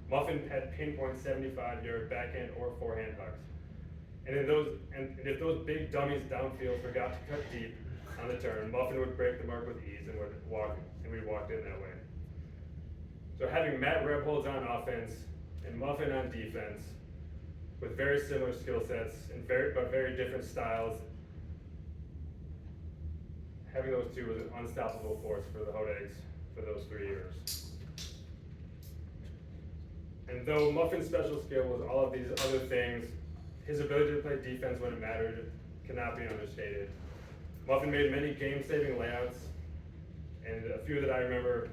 Muffin had pinpoint 75-yard backhand or forehand hucks. And if those big dummies downfield forgot to cut deep on the turn, Muffin would break the mark with ease and we walked in that way. So having Matt Rebholz on offense and Muffin on defense, with very similar skill sets and but very different styles, having those two was an unstoppable force for the Hodags for those 3 years. And though Muffin's special skill was all of these other things, his ability to play defense when it mattered cannot be understated. Muffin made many game-saving layouts, and a few that I remember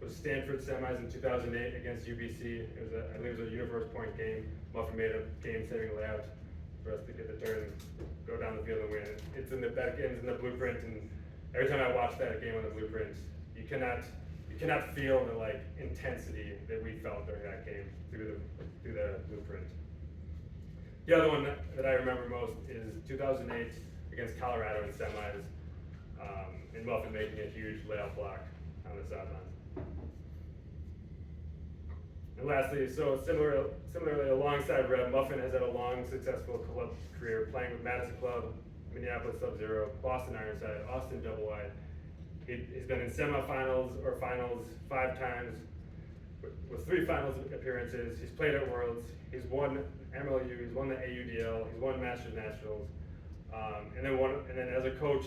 was Stanford semis in 2008 against UBC. I believe it was a universe point game. Muffin made a game-saving layout for us to get the turn and go down the field and win. It's in the blueprint, and every time I watch that game on the blueprint, you cannot feel the intensity that we felt during that game through the blueprint. The other one that I remember most is 2008 against Colorado in semis, and Muffin making a huge layout block on the sideline. And lastly, so similarly alongside Reb, Muffin has had a long, successful club career playing with Madison Club, Minneapolis Sub-Zero, Boston Ironside, Austin Double Wide. He's been in semifinals or finals 5 times, with 3 finals appearances. He's played at Worlds. He's won MLU. He's won the AUDL. He's won Masters Nationals. And then as a coach,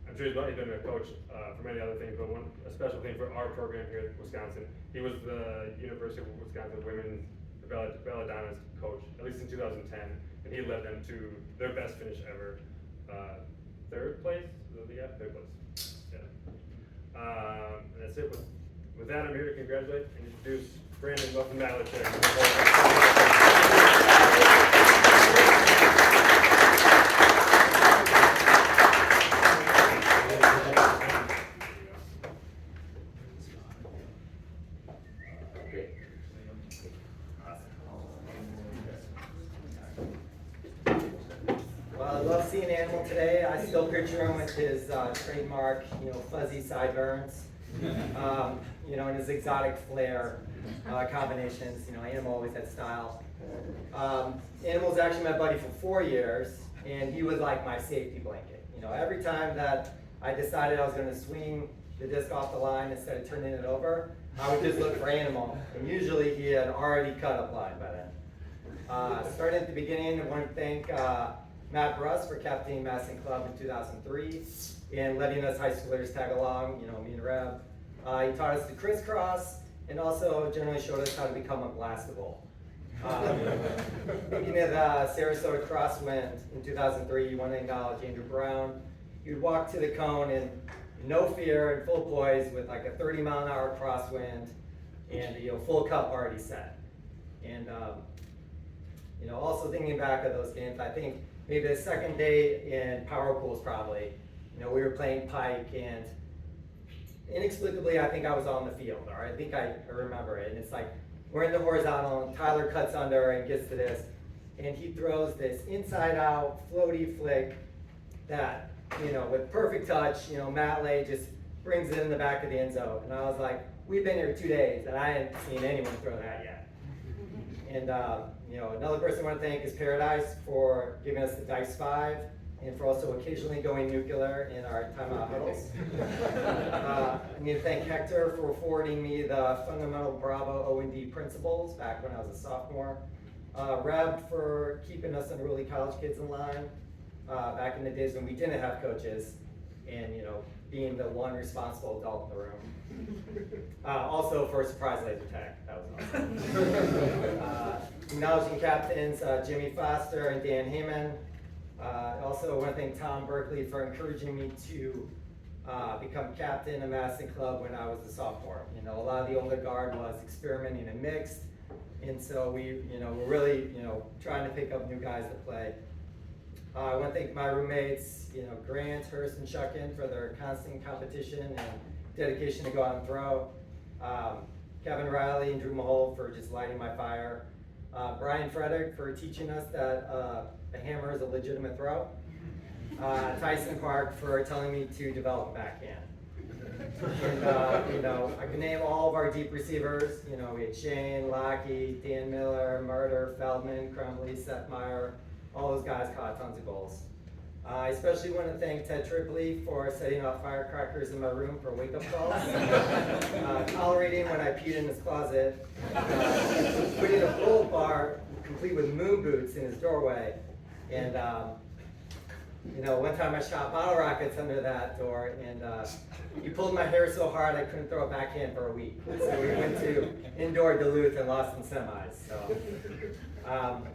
I'm sure he's been a coach for many other things, but a special thing for our program here at Wisconsin, he was the University of Wisconsin women's Belladonna's coach, at least in 2010, and he led them to their best finish ever, 3rd place. Yeah, 3rd place. Yeah. And that's it. With that, I'm here to congratulate and introduce Brandon Muffin Malicek. Great. room with his trademark, fuzzy sideburns, and his exotic flair combinations. Animal always had style. Animal's actually my buddy for 4 years, and he was like my safety blanket. Every time that I decided I was going to swing the disc off the line instead of turning it over, I would just look for Animal, and usually he had already cut up line by then. Starting at the beginning, I want to thank Matt Bruss for captaining Madison Club in 2003 and letting us high schoolers tag along, me and Reb. He taught us to crisscross and also generally showed us how to become unblastable. Thinking of Sarasota Crosswind in 2003, you won to acknowledge Andrew Brown. You'd walk to the cone in no fear and full poise with like a 30-mile-an-hour crosswind and full cup already set. And also thinking back of those games, I think maybe the second day in Power Pools probably, we were playing pike and inexplicably I think I was on the field, or I think I remember it, and it's like we're in the horizontal and Tyler cuts under and gets to this, and he throws this inside out floaty flick that, with perfect touch, Matt Lay just brings it in the back of the end zone, and I was like, we've been here 2 days and I hadn't seen anyone throw that yet. And another person I want to thank is Paradise for giving us the Dice 5 and for also occasionally going nuclear in our timeout huddles. I need to thank Hector for forwarding me the fundamental Bravo O&D principles back when I was a sophomore. Reb for keeping us unruly college kids in line back in the days when we didn't have coaches, and being the one responsible adult in the room. Also for a surprise laser tag, that was awesome. Acknowledging captains Jimmy Foster and Dan Heyman. Also want to thank Tom Berkeley for encouraging me to become captain of Madison Club when I was a sophomore. A lot of the older guard was experimenting and mixed, and so we, we're really, trying to pick up new guys to play. I want to thank my roommates, Grant, Hurst, and Shuckin for their constant competition and dedication to go out and throw. Kevin Riley and Drew Mahol for just lighting my fire. Brian Frederick for teaching us that a hammer is a legitimate throw. Tyson Park for telling me to develop a backhand. And I can name all of our deep receivers. We had Shane, Lockheed, Dan Miller, Murder, Feldman, Crumley, Seth Meyer. All those guys caught tons of goals. I especially want to thank Ted Tripoli for setting off firecrackers in my room for wake-up calls, tolerating when I peed in his closet, putting a gold bar complete with moon boots in his doorway, and one time I shot bottle rockets under that door, and he pulled my hair so hard I couldn't throw a backhand for a week. So we went to indoor Duluth and lost in semis. So.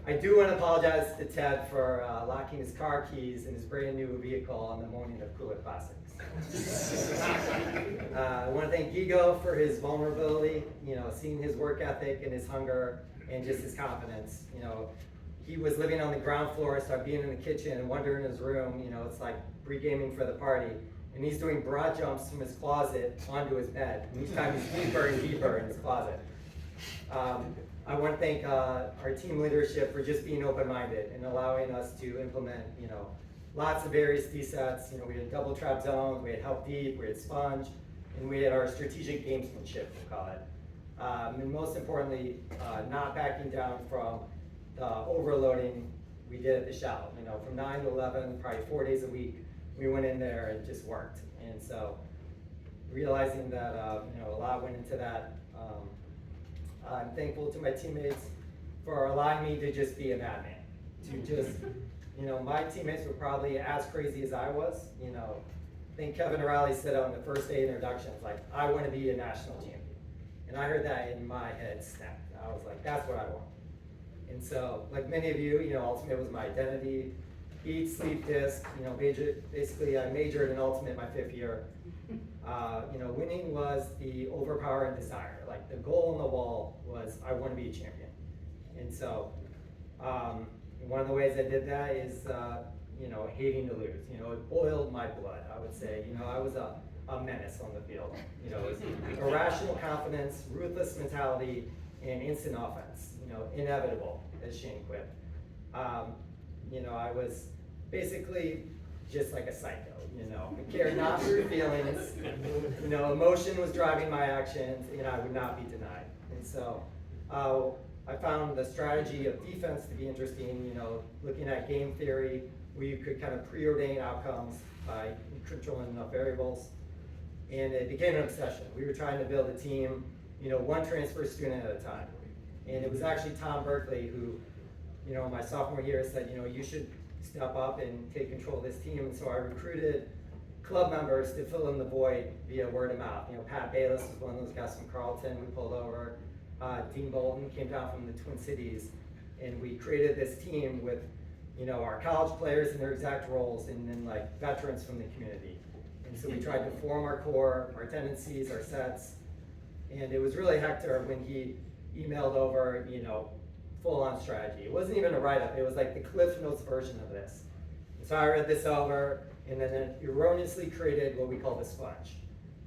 I do want to apologize to Ted for locking his car keys in his brand new vehicle on the morning of Cooler Classics. I want to thank Gigo for his vulnerability, seeing his work ethic and his hunger and just his confidence. He was living on the ground floor, so being in the kitchen and wandering in his room, it's like pre-gaming for the party. And he's doing broad jumps from his closet onto his bed. And each time he's deeper and deeper in his closet. I want to thank our team leadership for just being open-minded and allowing us to implement, lots of various D-sets. We had double trap zones, we had help deep, we had sponge, and we had our strategic gamesmanship, we'll call it. And most importantly, not backing down from the overloading we did at the shallow. From 9 to 11, probably 4 days a week, we went in there and just worked. And so realizing that, a lot went into that. I'm thankful to my teammates for allowing me to just be a madman. To just, my teammates were probably as crazy as I was. I think Kevin Riley said on the first day introductions, like, I want to be a national champion. And I heard that in my head snap. I was like, that's what I want. And so, like many of you, Ultimate was my identity. Eat, sleep, disc, basically I majored in Ultimate my 5th year. Winning was the overpowering desire. Like the goal on the wall was, I want to be a champion. And so, one of the ways I did that is, hating to lose. It boiled my blood, I would say. I was a menace on the field. It was irrational confidence, ruthless mentality, and instant offense. Inevitable, as Shane quipped. I was basically just like a psycho, you know. I cared not for your feelings, you know, emotion was driving my actions, and I would not be denied. And so I found the strategy of defense to be interesting, you know, looking at game theory, where you could kind of preordain outcomes by controlling enough variables. And it became an obsession. We were trying to build a team, you know, one transfer student at a time. And it was actually Tom Berkeley who, you know, my sophomore year said, you know, you should step up and take control of this team. And so I recruited club members to fill in the void via word of mouth. You know, Pat Bayless was one of those guys from Carleton we pulled over. Dean Bolton came down from the Twin Cities, and we created this team with, you know, our college players in their exact roles, and then like veterans from the community. And so we tried to form our core, our tendencies, our sets, and it was really Hector when he emailed over, you know, full-on strategy. It wasn't even a write-up, it was like the Cliff Notes version of this. And so I read this over, and then it erroneously created what we call the sponge.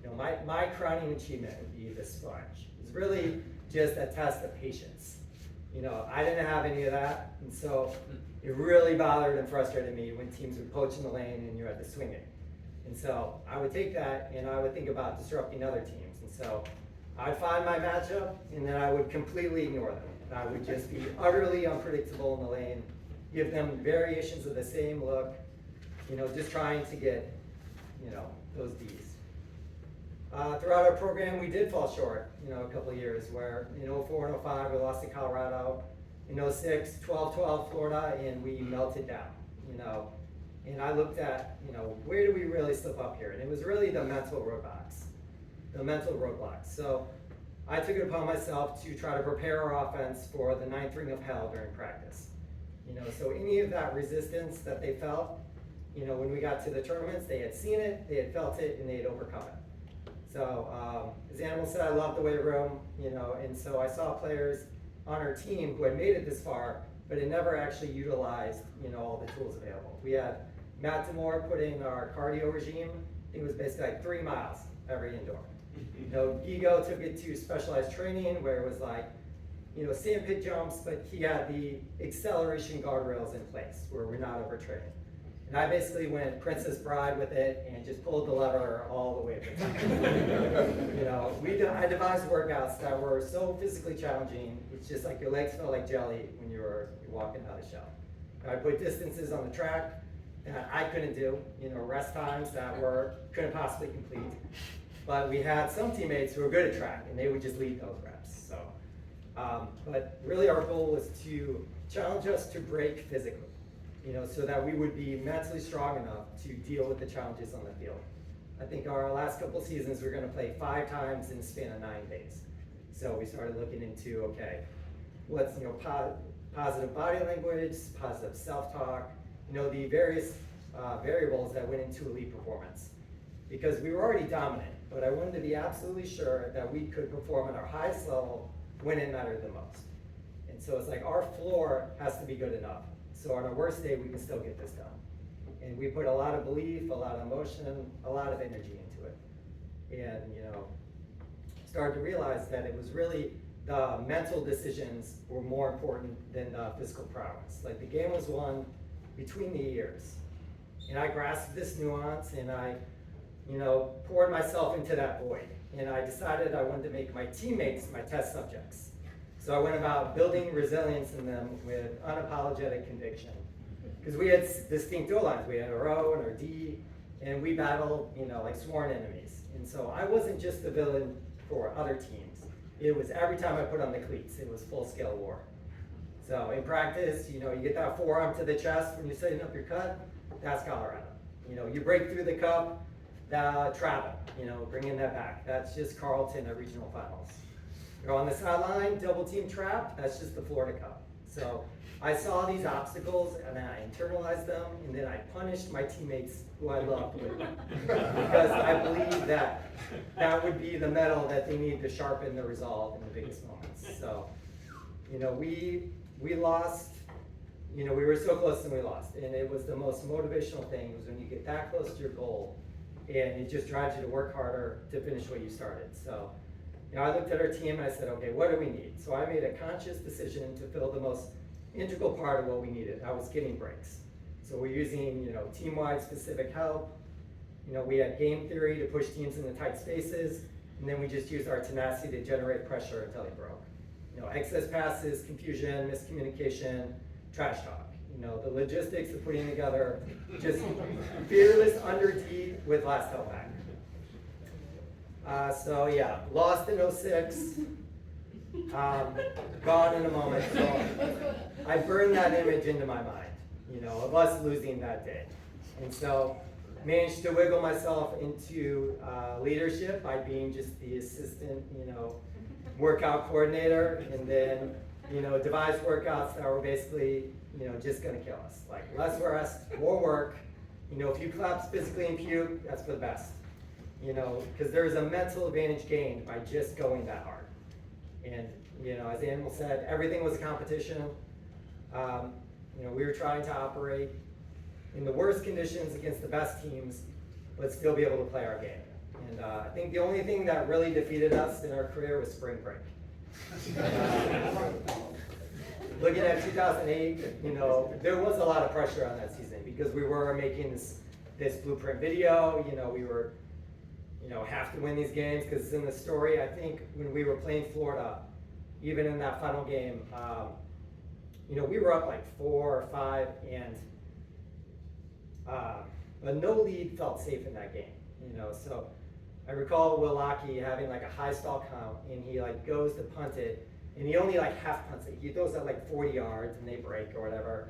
You know, my crowning achievement would be the sponge. It's really just a test of patience. You know, I didn't have any of that, and so it really bothered and frustrated me when teams would poach in the lane and you had to swing it. And so I would take that and I would think about disrupting other teams. And so I'd find my matchup and then I would completely ignore them. And I would just be utterly unpredictable in the lane, give them variations of the same look, you know, just trying to get, you know, those Ds. Throughout our program, we did fall short, you know, a couple of years where in 04 and 05, we lost to Colorado. In 06, 12-12 Florida, and we melted down, you know. And I looked at, you know, where do we really slip up here? And it was really the mental roadblocks, So I took it upon myself to try to prepare our offense for the 9th ring of hell during practice. You know, so any of that resistance that they felt, you know, when we got to the tournaments, they had seen it, they had felt it, and they had overcome it. So as Animal said, I love the weight room, you know, and so I saw players on our team who had made it this far, but had never actually utilized, you know, all the tools available. We had Matt Demore put in our cardio regime. It was basically like 3 miles every indoor. You know, Gigo took it to specialized training where it was like, you know, sandpit jumps, but he had the acceleration guardrails in place where we're not overtraining. And I basically went Princess Bride with it and just pulled the lever all the way to the top. You know, I devised workouts that were so physically challenging, it's just like your legs felt like jelly when you're walking out of the shell. I put distances on the track that I couldn't do, you know, rest times that couldn't possibly complete. But we had some teammates who were good at track and they would just lead those reps. So, but really our goal was to challenge us to break physically. You know, so that we would be mentally strong enough to deal with the challenges on the field. I think our last couple seasons, we're gonna play 5 times in the span of 9 days. So we started looking into, okay, what's, you know, positive body language, positive self-talk, you know, the various variables that went into elite performance. Because we were already dominant, but I wanted to be absolutely sure that we could perform at our highest level when it mattered the most. And so it's like our floor has to be good enough. So on our worst day, we can still get this done. And we put a lot of belief, a lot of emotion, a lot of energy into it. And, you know, started to realize that it was really the mental decisions were more important than the physical prowess. Like the game was won between the ears. And I grasped this nuance and I, you know, poured myself into that void. And I decided I wanted to make my teammates my test subjects. So I went about building resilience in them with unapologetic conviction. Because we had distinct O-lines. We had our O and our D, and we battled, you know, like sworn enemies. And so I wasn't just the villain for other teams. It was every time I put on the cleats, it was full-scale war. So in practice, you know, you get that forearm to the chest when you're setting up your cut, that's Colorado. You know, you break through the cup, travel, you know, bringing that back. That's just Carleton at regional finals. You're on the sideline, double team trap, that's just the Florida Cup. So I saw these obstacles and I internalized them and then I punished my teammates who I loved with them. Because I believed that that would be the metal that they need to sharpen the resolve in the biggest moments. So, you know, we lost, you know, we were so close and we lost. And it was the most motivational thing was when you get that close to your goal and it just drives you to work harder to finish what you started. So, you know, I looked at our team and I said, okay, what do we need? So I made a conscious decision to fill the most integral part of what we needed. That was getting breaks. So we're using, team-wide specific help. We had game theory to push teams into tight spaces, and then we just used our tenacity to generate pressure until they broke. Excess passes, confusion, miscommunication, trash talk. The logistics of putting together just fearless under D with last held back. So yeah, lost in 06, gone in a moment. So I burned that image into my mind, of us losing that day. And so managed to wiggle myself into leadership by being just the assistant, workout coordinator, and then, devised workouts that were basically, just gonna kill us. Like less rest, more work, a few claps physically and puke, that's for the best. Because there's a mental advantage gained by just going that hard. And, as Animal said, everything was a competition. We were trying to operate in the worst conditions against the best teams, but still be able to play our game. And I think the only thing that really defeated us in our career was spring break. Looking at 2008, there was a lot of pressure on that season because we were making this blueprint video. We were, have to win these games because it's in the story. I think when we were playing Florida, even in that final game, we were up like 4 or 5, and a no lead felt safe in that game. So I recall Will Lockey having like a high stall count, and he like goes to punt it, and he only like half punts it. He throws at like 40 yards, and they break or whatever.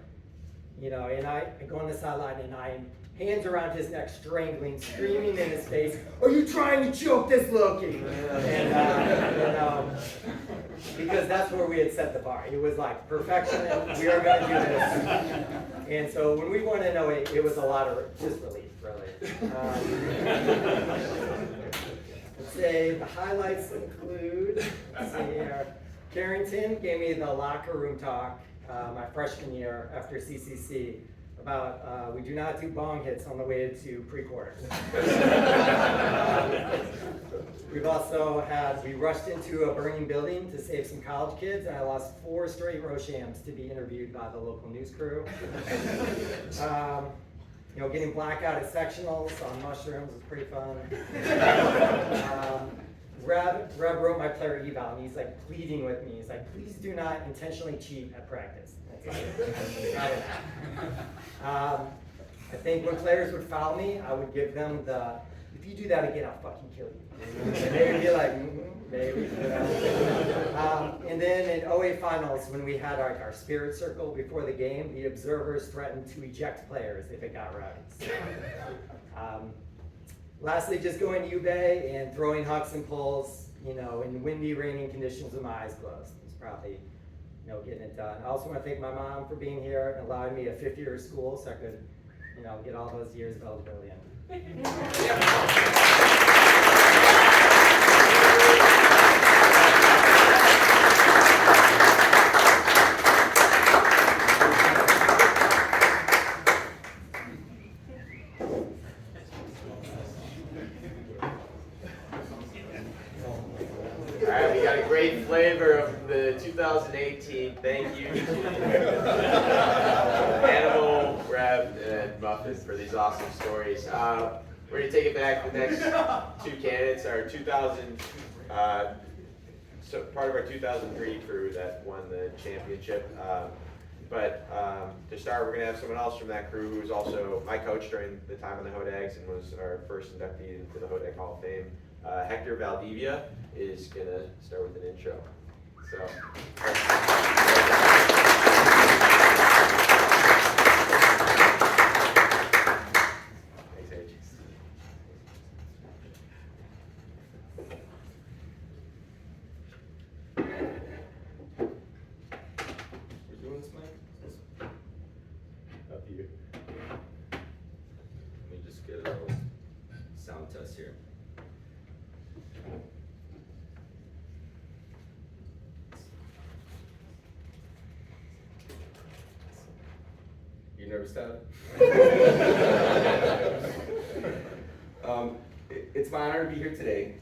And I go on the sideline, and I'm hands around his neck, strangling, screaming in his face, "Are you trying to choke this Loki?" And because that's where we had set the bar. It was like perfection, and we are going to do this. And so when we won in 08, it was a lot of just relief, really. Let's say the highlights include, let's see here, Carrington gave me the locker room talk my freshman year after CCC about we do not do bong hits on the way to pre-quarters. We've also we rushed into a burning building to save some college kids, and I lost 4 straight Roshams to be interviewed by the local news crew. Getting blackout at sectionals on mushrooms was pretty fun. Reb wrote my player eval, and he's like pleading with me. He's like, "Please do not intentionally cheat at practice." I think when players would foul me, I would give them the, "If you do that again, I'll fucking kill you." And they would be like, maybe. And then in 08 finals, when we had our spirit circle before the game, the observers threatened to eject players if it got rowdy. So, lastly, just going to U-Bay and throwing hucks and pulls, in windy, raining conditions with my eyes closed. It's probably, getting it done. I also want to thank my mom for being here and allowing me a 5th-year school so I could, get all those years of eligibility in. Alright, we got a great flavor of the 2018. Thank you Animal, Reb, and Muffin for these awesome stories. We're going to take it back. The next 2 candidates are part of our 2003 crew that won the championship. But to start, we're going to have someone else from that crew who was also my coach during the time on the Hodags and was our first inductee into the Hodag Hall of Fame. Hector Valdivia is going to start with an intro. So. Thanks, H. We're doing this, Mike? Up to you. Let me just get a little sound test here. You nervous, Tyler? It's my honor to be here today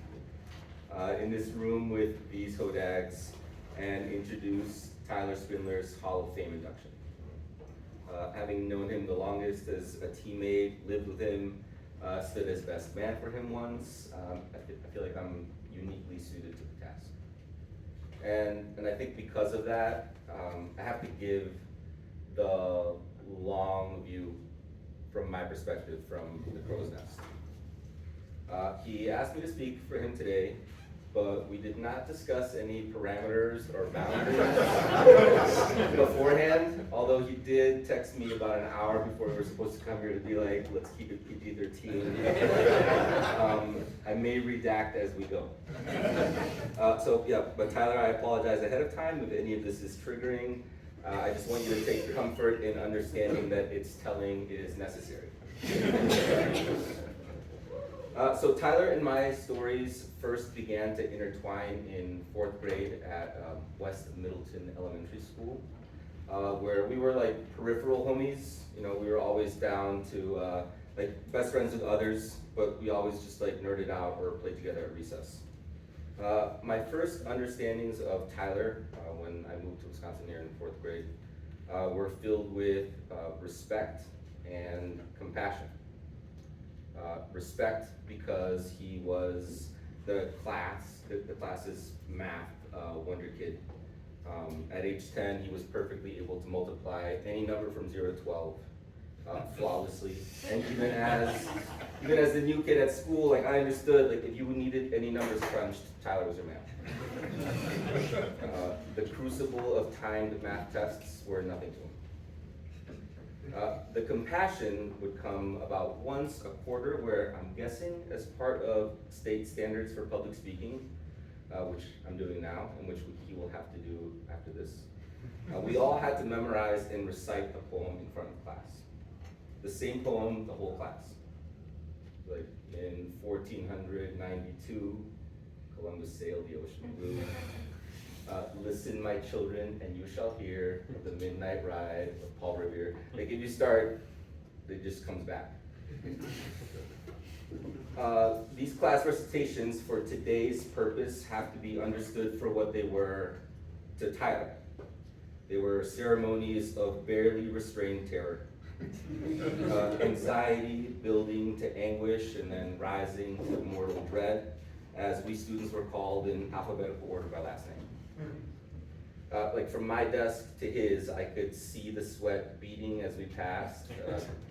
in this room with these Hodags and introduce Tyler Spindler's Hall of Fame induction. Having known him the longest as a teammate, lived with him, stood as best man for him once, I feel like I'm uniquely suited to the task. And I think because of that, I have to give the long view from my perspective from the crow's nest. He asked me to speak for him today, but we did not discuss any parameters or boundaries beforehand, although he did text me about an hour before we were supposed to come here to be like, let's keep it PG-13. I may redact as we go. So yeah, but Tyler, I apologize ahead of time if any of this is triggering. I just want you to take comfort in understanding that it's telling is necessary. So Tyler and my stories first began to intertwine in 4th grade at West Middleton Elementary School, where we were like peripheral homies. You know, we were always down to like best friends with others, but we always just like nerded out or played together at recess. My first understandings of Tyler when I moved to Wisconsin here in 4th grade were filled with respect and compassion. Respect because he was the class's math wonder kid. At age 10, he was perfectly able to multiply any number from 0 to 12 flawlessly. And even as the new kid at school, like I understood, like if you needed any numbers crunched, Tyler was your man. The crucible of timed math tests were nothing to him. The compassion would come about once a quarter, where I'm guessing as part of state standards for public speaking, which I'm doing now, and which he will have to do after this. We all had to memorize and recite a poem in front of class. The same poem, the whole class. Like in 1492, Columbus sailed the ocean blue. Listen, my children, and you shall hear of the midnight ride of Paul Revere. Like if you start, it just comes back. These class recitations for today's purpose have to be understood for what they were to Tyler. They were ceremonies of barely restrained terror. Anxiety building to anguish and then rising to mortal dread, as we students were called in alphabetical order by last name. Like from my desk to his, I could see the sweat beating as we passed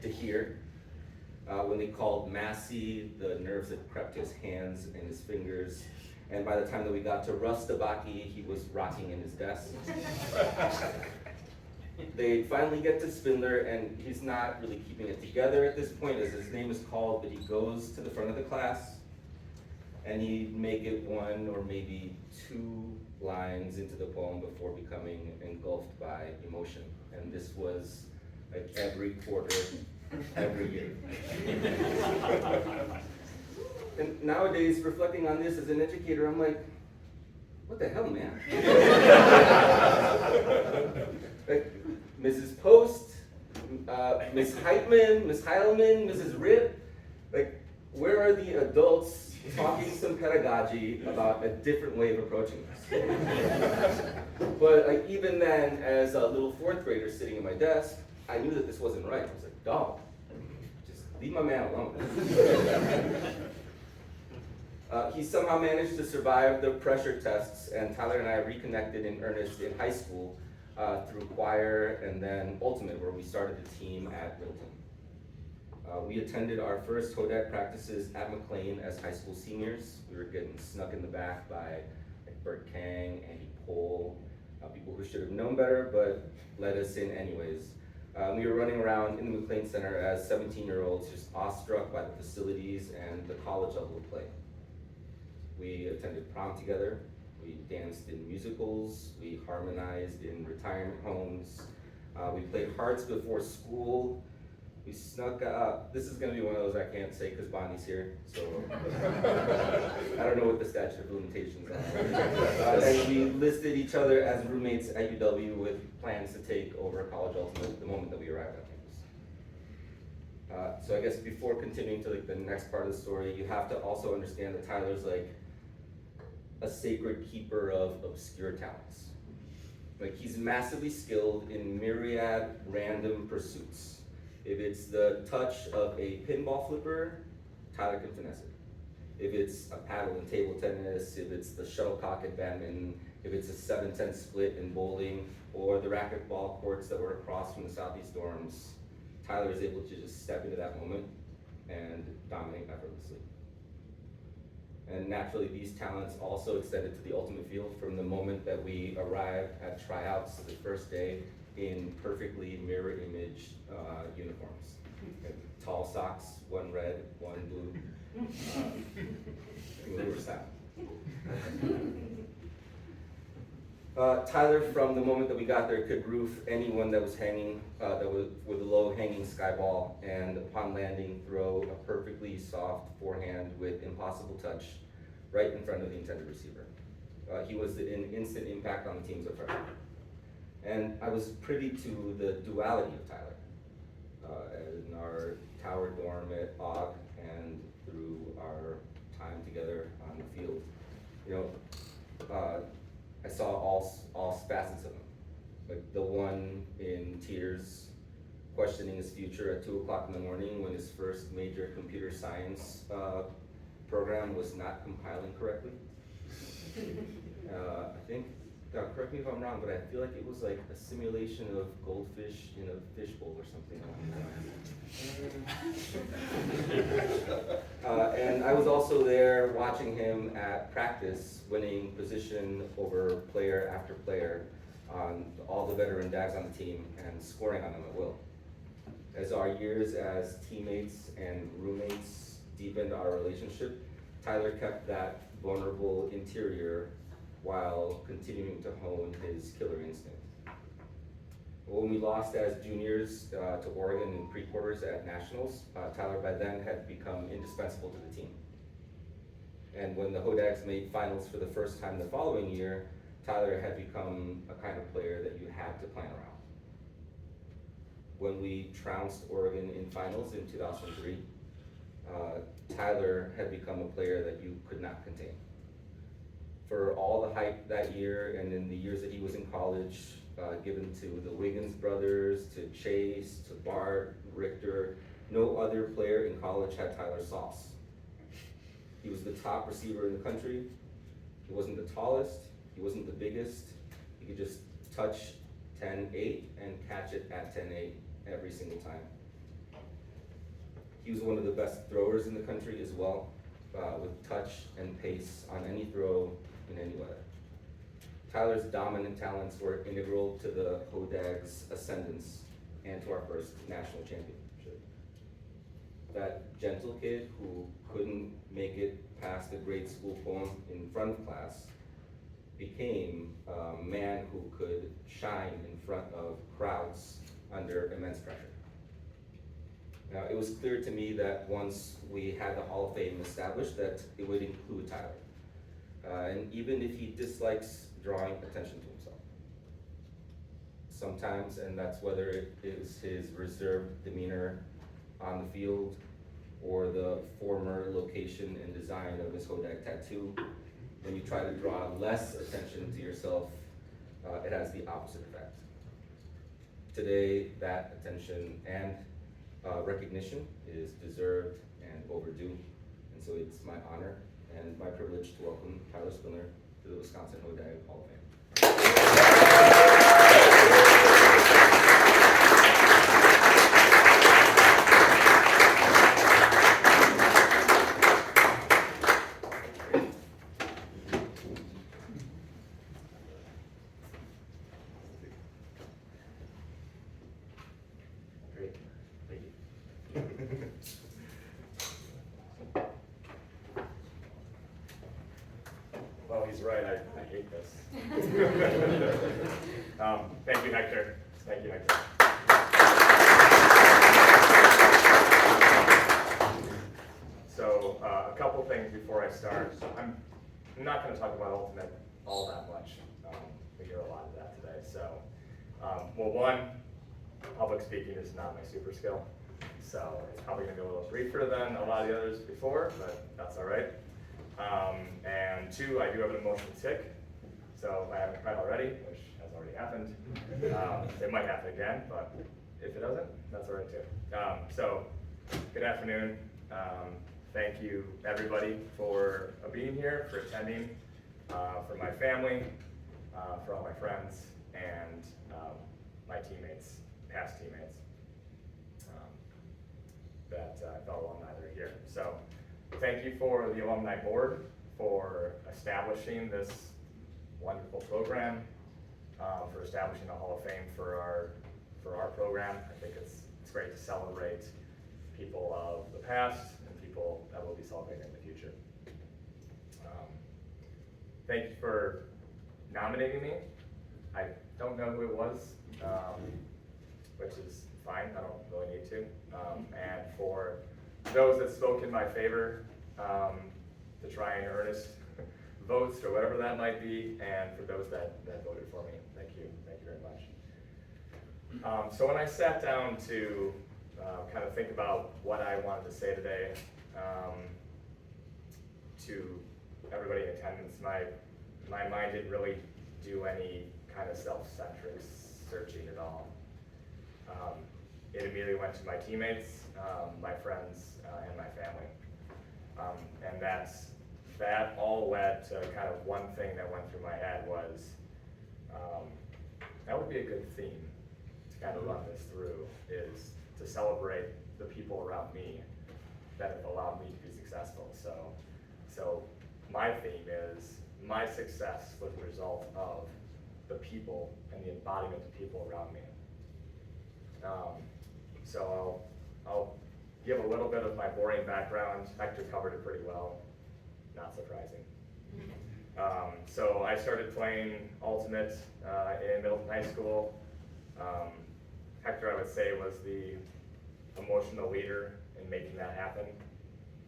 to here. When they called Massey, the nerves that crept his hands and his fingers. And by the time that we got to Rustabaki, he was rocking in his desk. They finally get to Spindler, and he's not really keeping it together at this point as his name is called, but he goes to the front of the class, and he'd make it 1 or maybe 2 lines into the poem before becoming engulfed by emotion. And this was like every quarter, every year. And nowadays, reflecting on this as an educator, I'm like, what the hell, man? Like, Mrs. Post, Miss Heitman, Miss Heilman, Mrs. Ripp, like, where are the adults talking some pedagogy about a different way of approaching this? But like, even then, as a little 4th grader sitting at my desk, I knew that this wasn't right. I was like, dog, just leave my man alone. He somehow managed to survive the pressure tests, and Tyler and I reconnected in earnest in high school through choir and then Ultimate, where we started the team at Middleton. We attended our first Hodag practices at McLean as high school seniors. We were getting snuck in the back by like Bert Kang, Andy Pohl, people who should have known better but let us in anyways. We were running around in the McLean Center as 17-year-olds, just awestruck by the facilities and the college level of play. We attended prom together, we danced in musicals, we harmonized in retirement homes, we played hearts before school, we snuck out. This is going to be one of those I can't say because Bonnie's here, so I don't know what the statute of limitations are. And we listed each other as roommates at UW with plans to take over college ultimate the moment that we arrived on campus. So I guess before continuing to like the next part of the story, you have to also understand that Tyler's like a sacred keeper of obscure talents. Like, he's massively skilled in myriad random pursuits. If it's the touch of a pinball flipper, Tyler can finesse it. If it's a paddle in table tennis, if it's the shuttlecock in badminton, if it's a 7-10 split in bowling, or the racquetball courts that were across from the Southeast dorms, Tyler is able to just step into that moment and dominate effortlessly. And naturally, these talents also extended to the ultimate field from the moment that we arrived at tryouts the first day in perfectly mirror image uniforms. And tall socks, one red, one blue. We were sad. Tyler, from the moment that we got there, could roof anyone that was hanging, with a low hanging sky ball, and upon landing, throw a perfectly soft forehand with impossible touch right in front of the intended receiver. He was an instant impact on the teams of freshman. And I was privy to the duality of Tyler in our tower dorm at Hodag and through our time together on the field. You know, I saw all facets of him. Like the one in tears, questioning his future at 2 o'clock in the morning when his first major computer science program was not compiling correctly. I think, correct me if I'm wrong, but I feel like it was like a simulation of goldfish in a fishbowl or something along the lines. And I was also there watching him at practice, winning position over player after player on all the veteran dags on the team and scoring on them at will. As our years as teammates and roommates deepened our relationship, Tyler kept that vulnerable interior while continuing to hone his killer instinct. When we lost as juniors to Oregon in pre-quarters at Nationals, Tyler by then had become indispensable to the team. And when the Hodags made finals for the first time the following year, Tyler had become a kind of player that you had to plan around. When we trounced Oregon in finals in 2003, Tyler had become a player that you could not contain. For all the hype that year and in the years that he was in college, given to the Wiggins brothers, to Chase, to Bart, Richter, no other player in college had Tyler's sauce. He was the top receiver in the country. He wasn't the tallest, he wasn't the biggest. He could just touch 10-8 and catch it at 10-8 every single time. He was one of the best throwers in the country as well, with touch and pace on any throw in any weather. Tyler's dominant talents were integral to the Hodag's ascendance and to our first national championship. That gentle kid who couldn't make it past the grade school poem in front of class became a man who could shine in front of crowds under immense pressure. Now, it was clear to me that once we had the Hall of Fame established, that it would include Tyler. And even if he dislikes drawing attention to himself. Sometimes, and that's whether it is his reserved demeanor on the field or the former location and design of his Hodag tattoo, when you try to draw less attention to yourself, it has the opposite effect. Today, that attention and recognition is deserved and overdue, and so it's my honor and my privilege to welcome Tyler Spindler to the Wisconsin Hodag Hall of Fame. Great, thank you. Well, he's right, I hate this. Thank you, Hector. Thank you, Hector. So, a couple things before I start. I'm not going to talk about Ultimate all that much. We hear a lot of that today. So, well, one, public speaking is not my super skill. So, it's probably going to go a little briefer than a lot of the others before, but that's all right. And two, I do have an emotional tick. So if I haven't cried already, which has already happened. It might happen again, but if it doesn't, that's all right too. So, good afternoon. Thank you everybody for being here, for attending, for my family, for all my friends, and my teammates, past teammates, that fellow alumni that are here. So, thank you for the alumni board for establishing this wonderful program, for establishing a Hall of Fame for our program. I think it's great to celebrate people of the past and people that will be celebrating in the future. Thank you for nominating me. I don't know who it was, which is fine, I don't really need to. And for those that spoke in my favor, to try and earnest votes or whatever that might be, and for those that voted for me, thank you very much. So when I sat down to kind of think about what I wanted to say today, to everybody in attendance, my mind didn't really do any kind of self-centric searching at all. It immediately went to my teammates, my friends, and my family. And that all led to kind of one thing that went through my head was, that would be a good theme to kind of run this through, is to celebrate the people around me that have allowed me to be successful. So my theme is, my success was a result of the people and the embodiment of people around me. So I'll give a little bit of my boring background. Hector covered it pretty well, not surprising. So I started playing Ultimate in Middleton High School. Hector, I would say, was the emotional leader in making that happen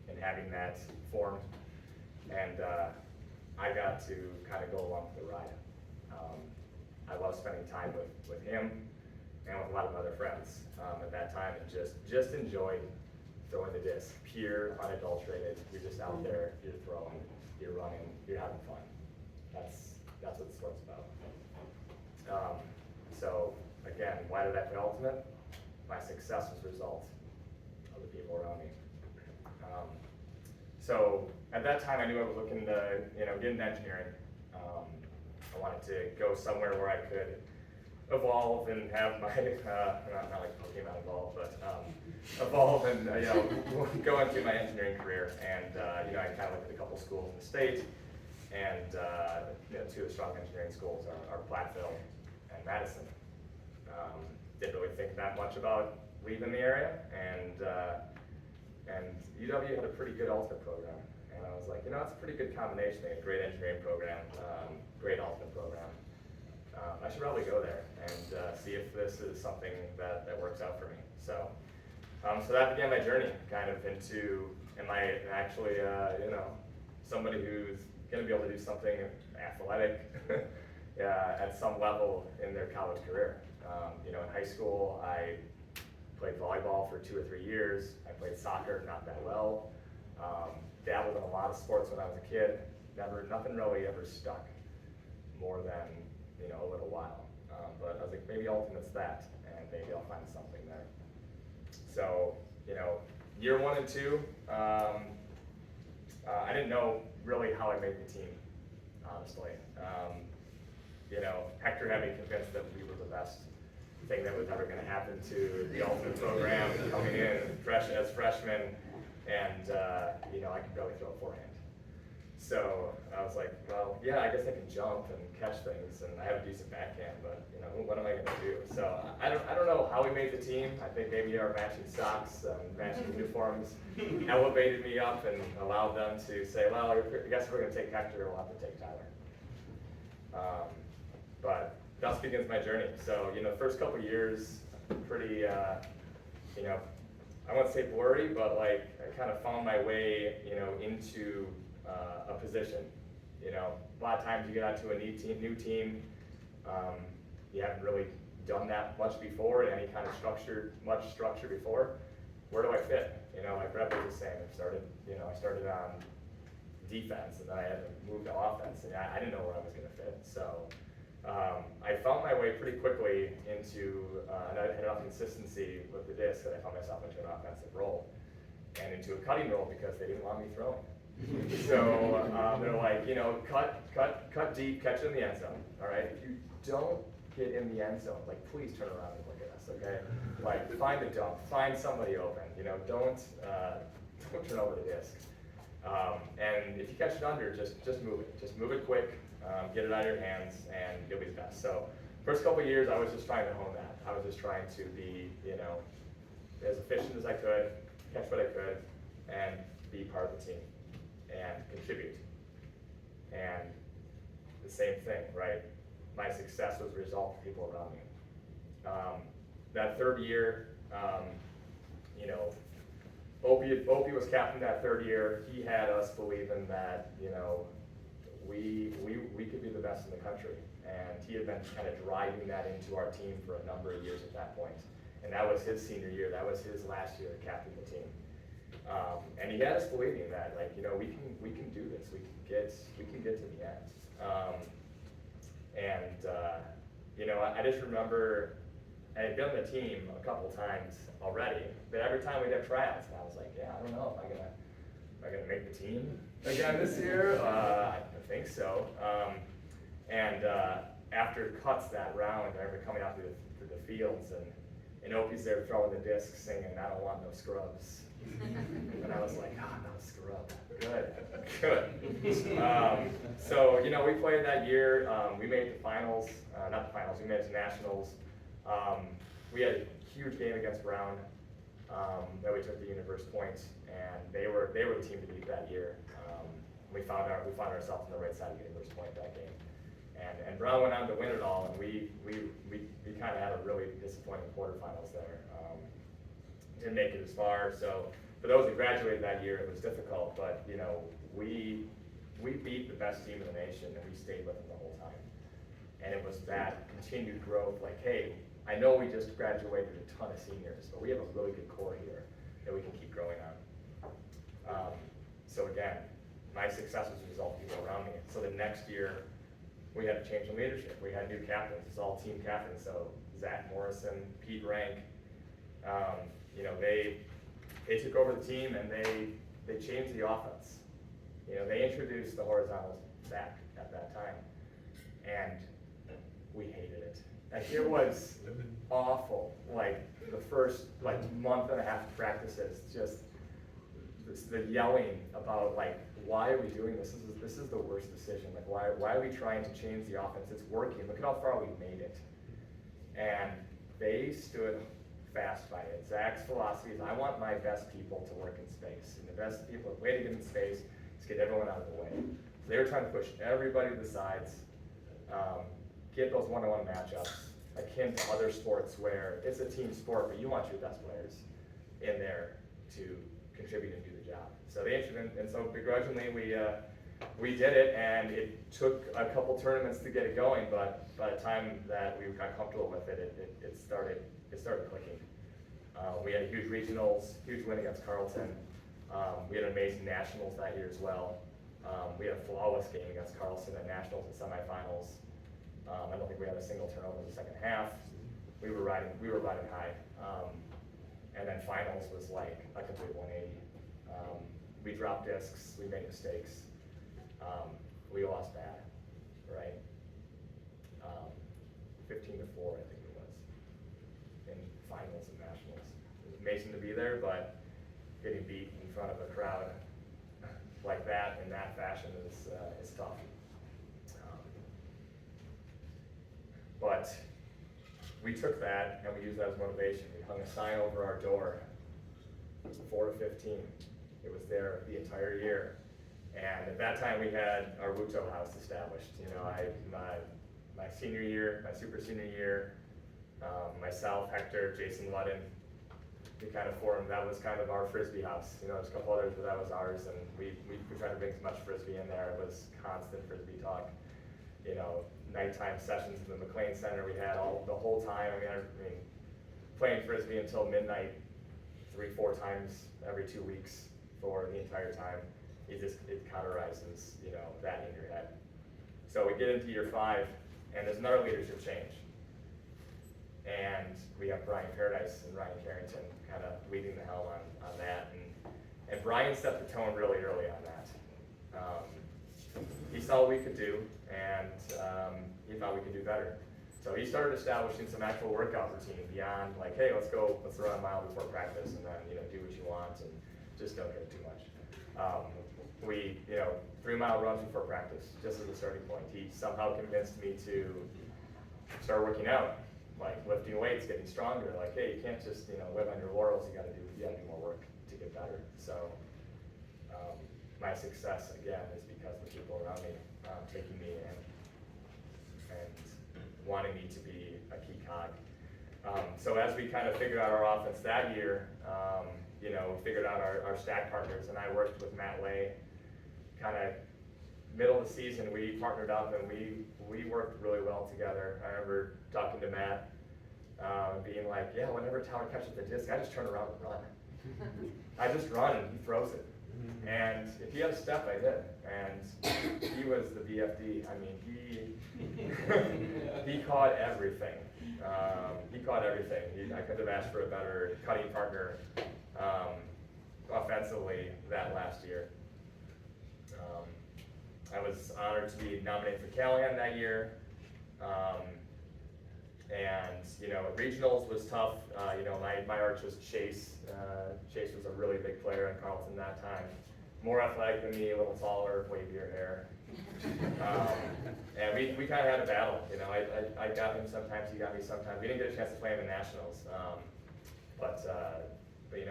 and having that formed. And I got to kind of go along for the ride. I love spending time with him and with a lot of other friends at that time, and just enjoyed throwing the disc, pure, unadulterated. You're just out there, you're throwing, you're running, you're having fun. That's what the sport's about. So again, why did I play Ultimate? My success was a result of the people around me. So at that time, I knew I was looking to get into engineering. I wanted to go somewhere where I could evolve and have my, not like Pokemon evolve, but evolve and go into my engineering career. And I kind of looked at a couple schools in the state, and two of the strong engineering schools are Platteville and Madison. Didn't really think that much about leaving the area, and UW had a pretty good Ultimate program. And I was like, it's a pretty good combination. They had a great engineering program, great Ultimate program. I should probably go there and see if this is something that works out for me. So that began my journey, kind of into, am I actually, somebody who's going to be able to do something athletic at some level in their college career. In high school, I played volleyball for 2 or 3 years. I played soccer, not that well. Dabbled in a lot of sports when I was a kid. Nothing really ever stuck more than a little while. But I was like, maybe Ultimate's that, and maybe I'll find something there. So, year 1 and 2, I didn't know really how I made the team, honestly. Hector had me convinced that we were the best thing that was ever going to happen to the Ultimate program, coming in as freshmen, and I could barely throw a forehand. So I was like, well, yeah, I guess I can jump and catch things, and I have a decent backhand, but what am I going to do? So I don't know how we made the team. I think maybe our matching socks and matching uniforms elevated me up and allowed them to say, well, I guess if we're going to take Hector, we'll have to take Tyler. But thus begins my journey. So the first couple years, pretty, I won't say blurry, but like I kind of found my way, into a position. A lot of times you get out to a new team, you haven't really done that much before, any kind of much structure before. Where do I fit? Like Brett was saying, I started on defense, and then I had to move to offense, and I didn't know where I was going to fit. So I found my way pretty quickly into, and I had enough consistency with the disc that I found myself into an offensive role and into a cutting role because they didn't want me throwing. So they're like, you know, cut deep, catch it in the end zone. All right. If you don't get in the end zone, like please turn around and look at us, okay? Like find a dump, find somebody open. You know, don't turn over the disc. And if you catch it under, just move it quick, get it out of your hands, and you'll be the best. So first couple of years, I was just trying to hone that. I was just trying to be, you know, as efficient as I could, catch what I could, and be part of the team and contribute. And the same thing, right? My success was a result of people around me. That third year, you know, Opie was captain that third year. He had us believing that, you know, we could be the best in the country. And he had been kind of driving that into our team for a number of years at that point. And that was his senior year. That was his last year captaining the team. And he had us believing that, like, you know, we can do this. We can get to the end. You know, I just remember I had been on the team a couple times already, but every time we'd have tryouts, and I was like, yeah, I don't know, am I gonna make the team again this year? I think so. After cuts that round, I remember coming out to the fields, and Opie's there throwing the disc, singing, "I don't want no scrubs." And I was like, oh, no scrub. Good. So, you know, we played that year. We made the finals, not the finals, we made it to nationals. We had a huge game against Brown that we took the Universe points, and they were the team to beat that year. We found ourselves on the right side of Universe point that game. And Brown went on to win it all, and we kind of had a really disappointing quarterfinals there. Didn't make it as far, so for those who graduated that year, it was difficult, but you know, we beat the best team in the nation, and we stayed with them the whole time. And it was that continued growth, like, hey, I know we just graduated a ton of seniors, but we have a really good core here that we can keep growing on. So again, my success was a result of people around me. So the next year, we had a change in leadership. We had new captains. It's all team captains. So Zach Morrison, Pete Rank, you know, they took over the team, and they changed the offense. You know, they introduced the horizontal back at that time, and we hated it. Like, it was awful. Like the first month and a half of practices, just the yelling about like, why are we doing this? This is the worst decision. Like, why are we trying to change the offense? It's working. Look at how far we've made it. And they stood fast by it. Zach's philosophy is, I want my best people to work in space. And the best people, the way to get in space is get everyone out of the way. So they were trying to push everybody to the sides, get those one-on-one matchups, akin to other sports where it's a team sport, but you want your best players in there to contribute and do the job. So they introduced, and so begrudgingly we did it, and it took a couple tournaments to get it going, but by the time that we got comfortable with it, it started clicking. We had huge regionals, huge win against Carleton. We had amazing nationals that year as well. We had a flawless game against Carleton at nationals and semifinals. I don't think we had a single turnover in the second half. We were riding high. And then finals was like a complete 180. We dropped discs, we made mistakes. We lost bad, right? 15-4, I think it was, in finals and nationals. It was amazing to be there, but getting beat in front of a crowd like that in that fashion is tough. But we took that and we used that as motivation. We hung a sign over our door, 4 to 15. It was there the entire year. And at that time we had our Wuto house established. You know, my senior year, my super senior year, myself, Hector, Jason Ludden, we kind of formed, that was kind of our Frisbee house. You know, there's a couple others, but that was ours, and we tried to bring as much Frisbee in there. It was constant Frisbee talk. You know, nighttime sessions in the McLean Center we had the whole time. I mean, playing Frisbee until midnight, 3-4 times every 2 weeks for the entire time. It cauterizes, you know, that in your head. So we get into year 5, And there's another leadership change. And we have Brian Paradise and Ryan Carrington kind of leading the helm on that. And Brian set the tone really early on that. He saw what we could do, and he thought we could do better. So he started establishing some actual workout routine beyond like, hey, let's run a mile before practice, and then do what you want, and just don't drink too much. 3-mile runs before practice, just as a starting point. He somehow convinced me to start working out, like lifting weights, getting stronger. Like, hey, you can't just live on your laurels. You got to do more work to get better. So my success again is because the people around me taking me in and wanting me to be a key cog. So as we kind of figured out our offense that year, we figured out our stack partners, and I worked with Matt Lay. Kind of middle of the season, we partnered up and we worked really well together. I remember talking to Matt, being like, yeah, whenever Tyler catches the disc, I just turn around and run. I just run and he throws it. And if he had a step, I did. And he was the BFD. I mean, he caught everything. I couldn't have asked for a better cutting partner offensively that last year. I was honored to be nominated for Callahan that year. Regionals was tough. My arch was Chase. Chase was a really big player in Carleton that time. More athletic than me, a little taller, wavier hair. And we kind of had a battle. I got him sometimes, he got me sometimes. We didn't get a chance to play him in nationals. But we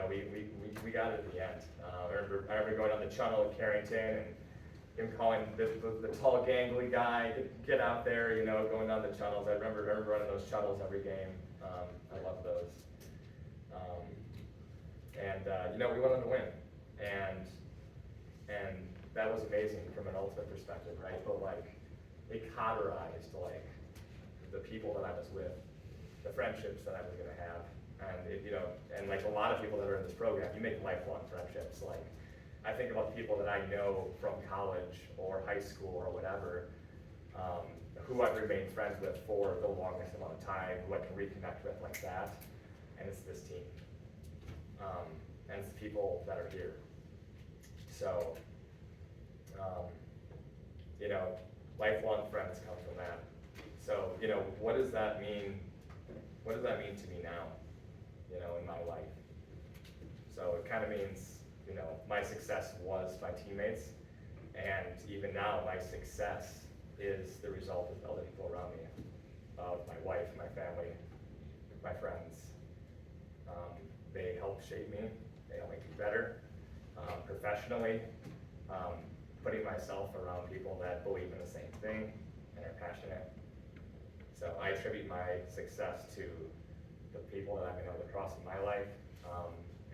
got it at the end. I remember going on the channel with Carrington and him calling the tall, gangly guy, get out there, going down the channels. I remember running those channels every game. I love those. We went on to win. And that was amazing from an ultimate perspective, right? But it cauterized the people that I was with, the friendships that I was gonna have. And a lot of people that are in this program, you make lifelong friendships. I think about the people that I know from college or high school or whatever, who I've remained friends with for the longest amount of time, who I can reconnect with like that, and it's this team. And it's the people that are here. So, lifelong friends come from that. So, what does that mean? What does that mean to me now, in my life? So it kind of means, my success was my teammates, and even now my success is the result of other people around me, of my wife, my family, my friends. They help shape me, they help me be better professionally, putting myself around people that believe in the same thing and are passionate. So I attribute my success to the people that I've been able to cross in my life,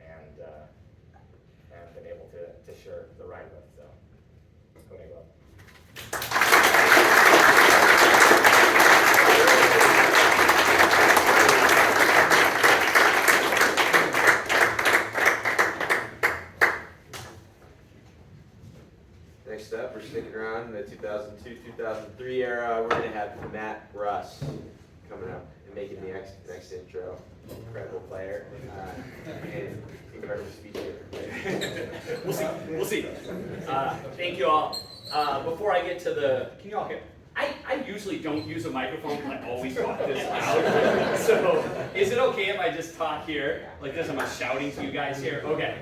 and been able to share the ride with. So, Hodag love. Next up, we're sticking around in the 2002-2003 era. We're gonna have Matt Russ coming up and making the next intro. Incredible player and incredible speech giver. We'll see. Thank you all. Before I get to can you all hear? I usually don't use a microphone, but I always talk this loud. So is it okay if I just talk here like this? Am I shouting to you guys here? Okay.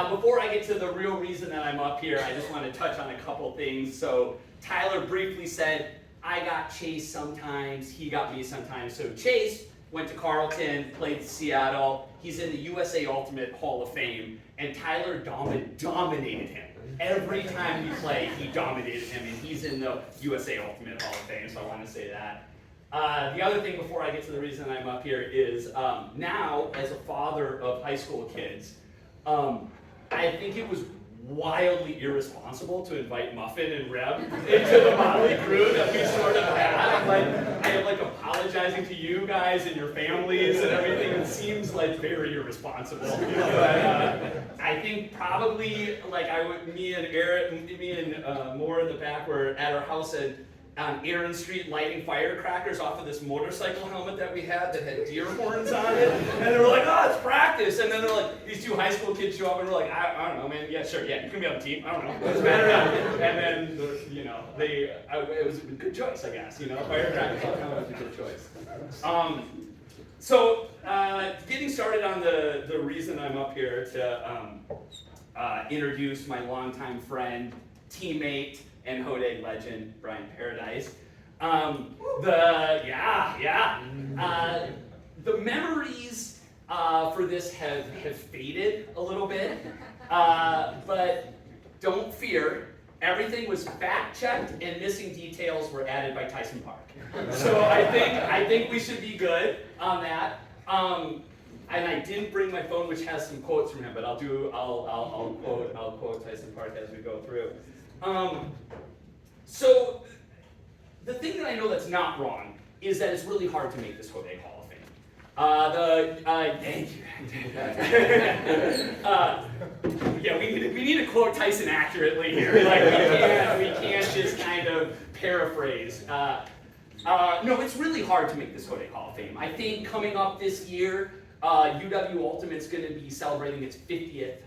Before I get to the real reason that I'm up here, I just want to touch on a couple things. So Tyler briefly said, I got Chase sometimes, he got me sometimes. So Chase went to Carleton, played Seattle. He's in the USA Ultimate Hall of Fame, and Tyler dominated him. Every time we play, he dominated him, and he's in the USA Ultimate Hall of Fame, so I want to say that. The other thing before I get to the reason I'm up here is now, as a father of high school kids, I think it was wildly irresponsible to invite Muffin and Reb into the Motley crew that we sort of had. I am apologizing to you guys and your families and everything. It seems very irresponsible. But I think probably me and Moore in the back were at our house, and on Aaron Street lighting firecrackers off of this motorcycle helmet that we had that had deer horns on it. And they were like, oh, it's practice. And then they're like, these two high school kids show up and we're like, I don't know, man. Yeah, sure, yeah, you can be on the team. I don't know. Doesn't matter. And then, you know, it was a good choice, I guess. You know, firecrackers off helmet was a good choice. So, getting started on the reason I'm up here to introduce my longtime friend, teammate, and Hodag legend, Brian Paradise. The memories for this have faded a little bit, but don't fear. Everything was fact-checked and missing details were added by Tyson Park. So I think we should be good on that. And I didn't bring my phone, which has some quotes from him, but I'll quote Tyson Park as we go through. So the thing that I know that's not wrong is that it's really hard to make this Hodag Hall of Fame. Thank you. Yeah, we need to quote Tyson accurately here. Like we can't just kind of paraphrase. No, it's really hard to make this Hodag Hall of Fame. I think coming up this year, UW Ultimate's going to be celebrating its 50th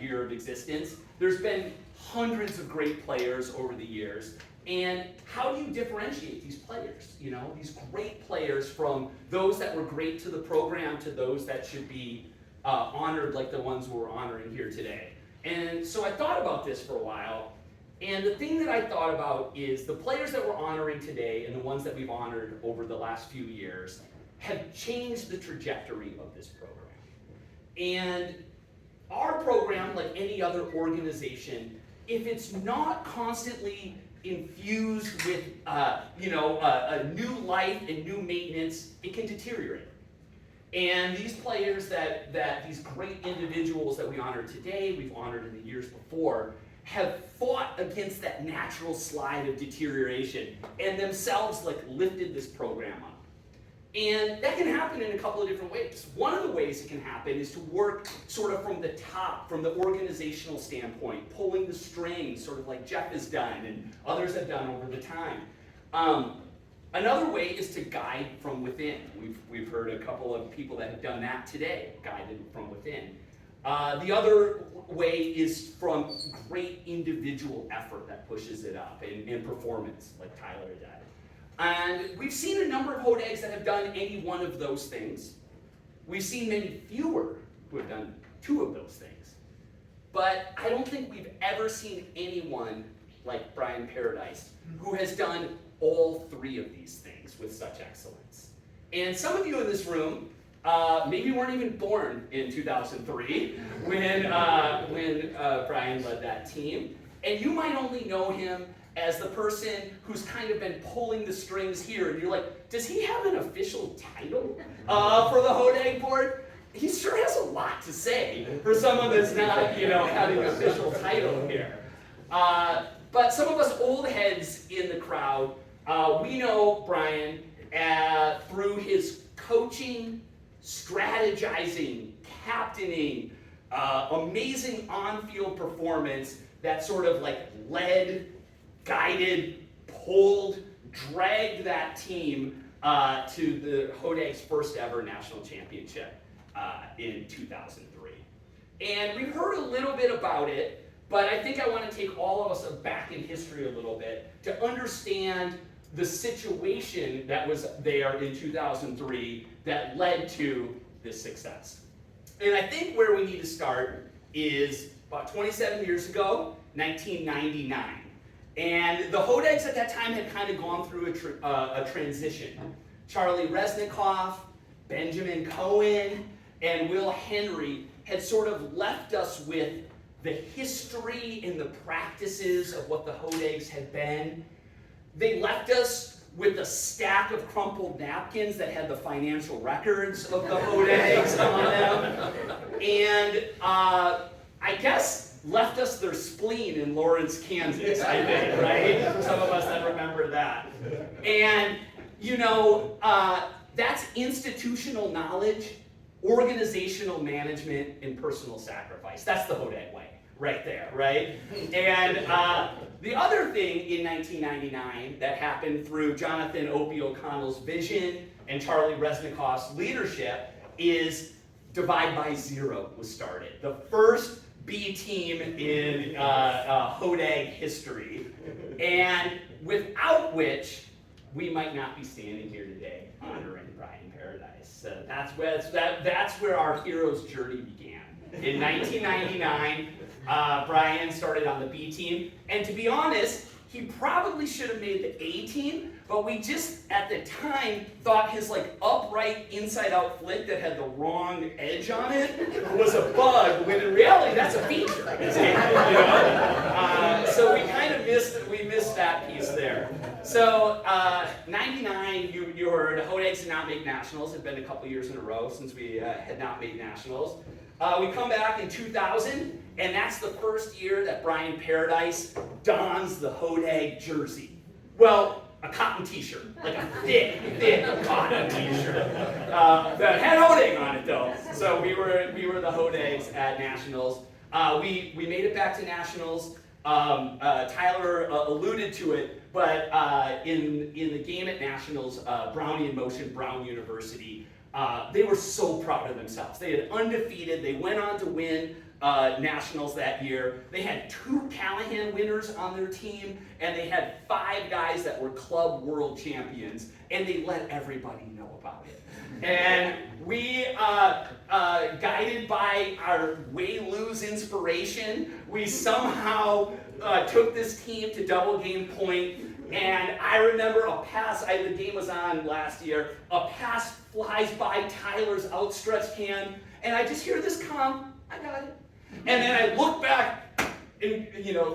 year of existence. There's been hundreds of great players over the years, and how do you differentiate these players? You know, these great players from those that were great to the program to those that should be honored like the ones we're honoring here today. And so I thought about this for a while, and the thing that I thought about is the players that we're honoring today and the ones that we've honored over the last few years have changed the trajectory of this program. And our program, like any other organization, if it's not constantly infused with a new life and new maintenance, it can deteriorate. And these players these great individuals that we honor today, we've honored in the years before, have fought against that natural slide of deterioration and themselves lifted this program up. And that can happen in a couple of different ways. One of the ways it can happen is to work sort of from the top, from the organizational standpoint, pulling the strings, sort of like Jeff has done and others have done over the time. Another way is to guide from within. We've heard a couple of people that have done that today, guided from within. The other way is from great individual effort that pushes it up in performance, like Tyler did. And we've seen a number of Hodags that have done any one of those things. We've seen many fewer who have done two of those things. But I don't think we've ever seen anyone like Brian Paradise who has done all three of these things with such excellence. And some of you in this room maybe weren't even born in 2003 when Brian led that team. And you might only know him as the person who's kind of been pulling the strings here, and you're like, does he have an official title for the Hodag board? He sure has a lot to say for someone that's not, having an official title here. But some of us old heads in the crowd, we know Brian through his coaching, strategizing, captaining, amazing on-field performance that sort of led, guided, pulled, dragged that team to the Hodag's first ever national championship in 2003. And we've heard a little bit about it, but I think I want to take all of us back in history a little bit to understand the situation that was there in 2003 that led to this success. And I think where we need to start is about 27 years ago, 1999. And the Hodags at that time had kind of gone through a transition. Charlie Resnikoff, Benjamin Cohen, and Will Henry had sort of left us with the history and the practices of what the Hodags had been. They left us with a stack of crumpled napkins that had the financial records of the Hodags on them. And I guess left us their spleen in Lawrence, Kansas, I think, right? For some of us that remember that. And, that's institutional knowledge, organizational management, and personal sacrifice. That's the Hodag way, right there, right? And the other thing in 1999 that happened through Jonathan Opie O'Connell's vision and Charlie Resnikoff's leadership is Divide by Zero was started. The first B team in Hodag history, and without which we might not be standing here today honoring Brian Paradise. That's where our hero's journey began. In 1999, Brian started on the B team, and to be honest, he probably should have made the A team, but we just, at the time, thought his upright inside-out flick that had the wrong edge on it was a bug, when in reality, that's a feature. So we kind of missed that piece there. So, 99, you heard, Hodags did not make nationals. It had been a couple years in a row since we had not made nationals. We come back in 2000, and that's the first year that Brian Paradise dons the Hodag jersey. Well, a cotton t-shirt, like a thick cotton t-shirt. That had Hodag on it though. So we were the Hodags at nationals. We made it back to nationals. Tyler alluded to it, but in the game at nationals, Brownie in Motion, Brown University, they were so proud of themselves. They had undefeated. They went on to win nationals that year. They had 2 Callahan winners on their team, and they had 5 guys that were club world champions, and they let everybody know about it. And we, guided by our Way-Lose inspiration, we somehow took this team to double game point. And I remember a pass, the game was on last year, a pass flies by Tyler's outstretched hand, and I just hear this calm, I got it. And then I look back, in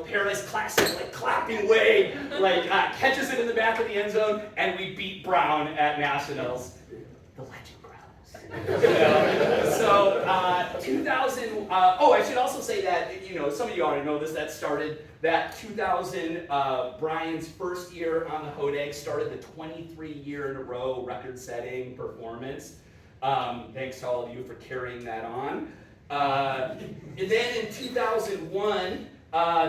Paradise Classic, clapping way, catches it in the back of the end zone, and we beat Brown at nationals. The legend grows. So 2000. I should also say that some of you already know this. That 2000. Brian's first year on the Hodag started the 23-year in a row record-setting performance. Thanks to all of you for carrying that on. And then in 2001,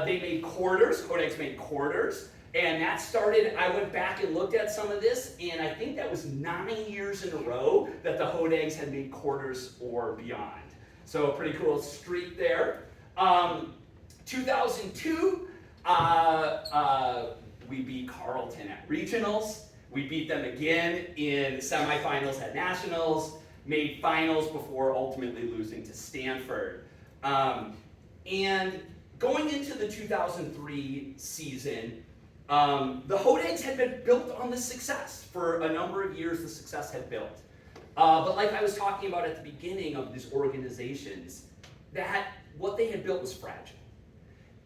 they made quarters. Hodags made quarters. And that started, I went back and looked at some of this, and I think that was 9 years in a row that the Hodags had made quarters or beyond. So a pretty cool streak there. 2002, we beat Carleton at regionals. We beat them again in semifinals at nationals, made finals before ultimately losing to Stanford. And going into the 2003 season, the Hodags had been built on this success. For a number of years, the success had built. But like I was talking about at the beginning of these organizations, that what they had built was fragile.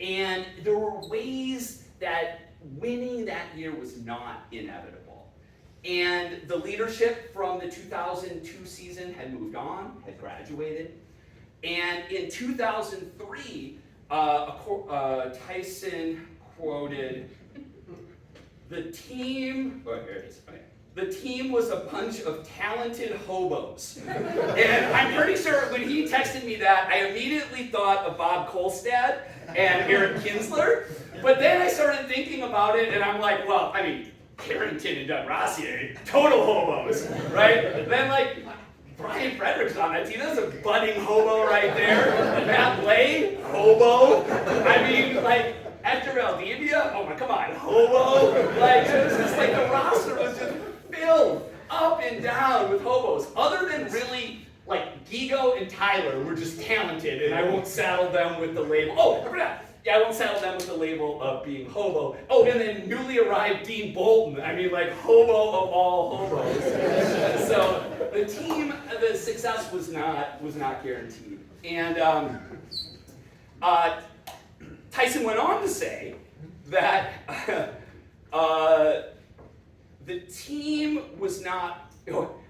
And there were ways that winning that year was not inevitable. And the leadership from the 2002 season had moved on, had graduated. And in 2003, Tyson quoted, the team was a bunch of talented hobos. And I'm pretty sure when he texted me that, I immediately thought of Bob Kolstad and Eric Kinsler. But then I started thinking about it, and I'm like, well, Carrington and Doug Rossier, total hobos, right? Then Brian Frederick's on that team. That's a budding hobo right there. Matt Blay, hobo. Hector Valdivia, come on, hobo. It was just the roster was just filled up and down with hobos. Other than really, Gigo and Tyler were just talented, and I won't saddle them with the label. Oh, I forgot. Yeah, I won't saddle them with the label of being hobo. Oh, and then newly arrived Dean Bolton. Hobo of all hobos. So the team, the success was not guaranteed. And Tyson went on to say that the team was not,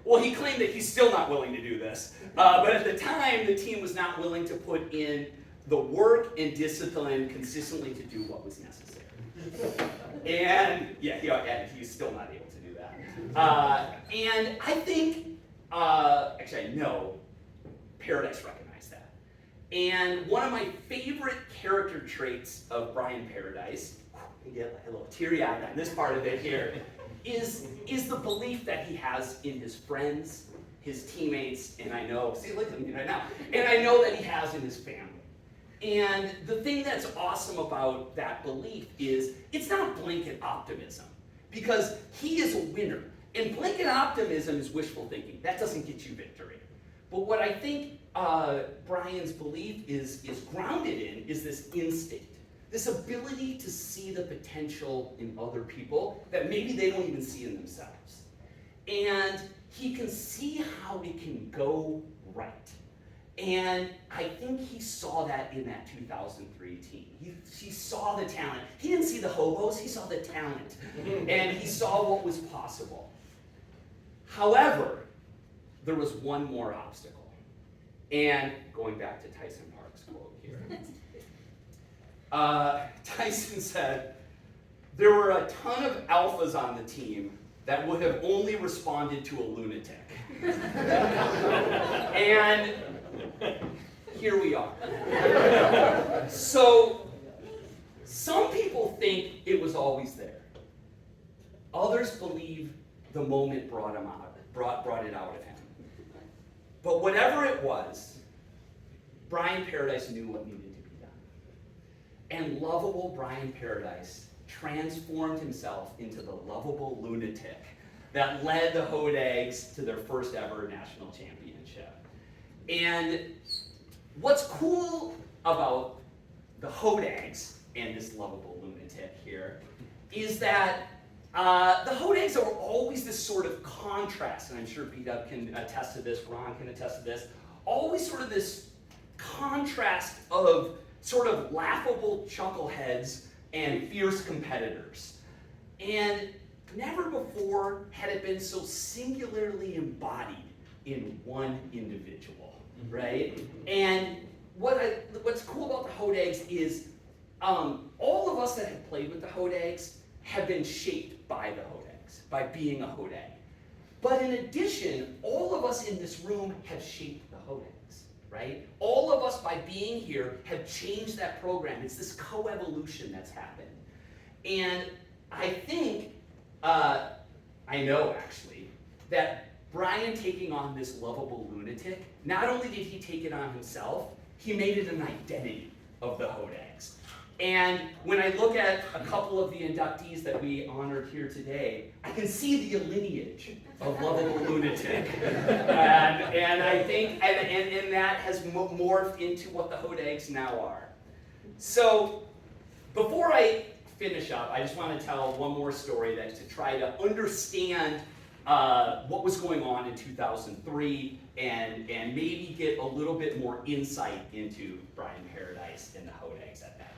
well, he claimed that he's still not willing to do this, but at the time, the team was not willing to put in the work and discipline consistently to do what was necessary. And he's still not able to do that. And I think, actually I know, Paradise recognized that. And one of my favorite character traits of Brian Paradise I get like a little teary-eyed on this part of it here, is the belief that he has in his friends, his teammates, and I know, see, look at me right now, and I know that he has in his family. And the thing that's awesome about that belief is it's not blanket optimism, because he is a winner. And blanket optimism is wishful thinking. That doesn't get you victory. But what I think Brian's belief is grounded in is this instinct, this ability to see the potential in other people that maybe they don't even see in themselves. And he can see how it can go right. And I think he saw that in that 2003 team. He saw the talent. He didn't see the hobos, he saw the talent. And he saw what was possible. However, there was one more obstacle. And going back to Tyson Park's quote here. Tyson said, there were a ton of alphas on the team that would have only responded to a lunatic. And here we are. So, some people think it was always there. Others believe the moment brought it out of him. But whatever it was, Brian Paradise knew what needed to be done. And lovable Brian Paradise transformed himself into the lovable lunatic that led the Hodags to their first ever national championship. And what's cool about the Hodags and this lovable lunatic here is that the Hodags are always this sort of contrast, and I'm sure P-Dub can attest to this, Ron can attest to this, always sort of this contrast of sort of laughable chuckleheads and fierce competitors. And never before had it been so singularly embodied in one individual, right? And what's cool about the Hodags is all of us that have played with the Hodags have been shaped by the Hodags, by being a Hodag. But in addition, all of us in this room have shaped the Hodags, right? All of us, by being here, have changed that program. It's this co-evolution that's happened. And I think, I know actually, that Brian taking on this lovable lunatic, not only did he take it on himself, he made it an identity of the Hodags. And when I look at a couple of the inductees that we honored here today, I can see the lineage of lovable lunatic. And I think, and that has morphed into what the Hodags now are. So, before I finish up, I just want to tell one more story that to try to understand what was going on in 2003 and maybe get a little bit more insight into Brian Paradise and the Hodags at that time.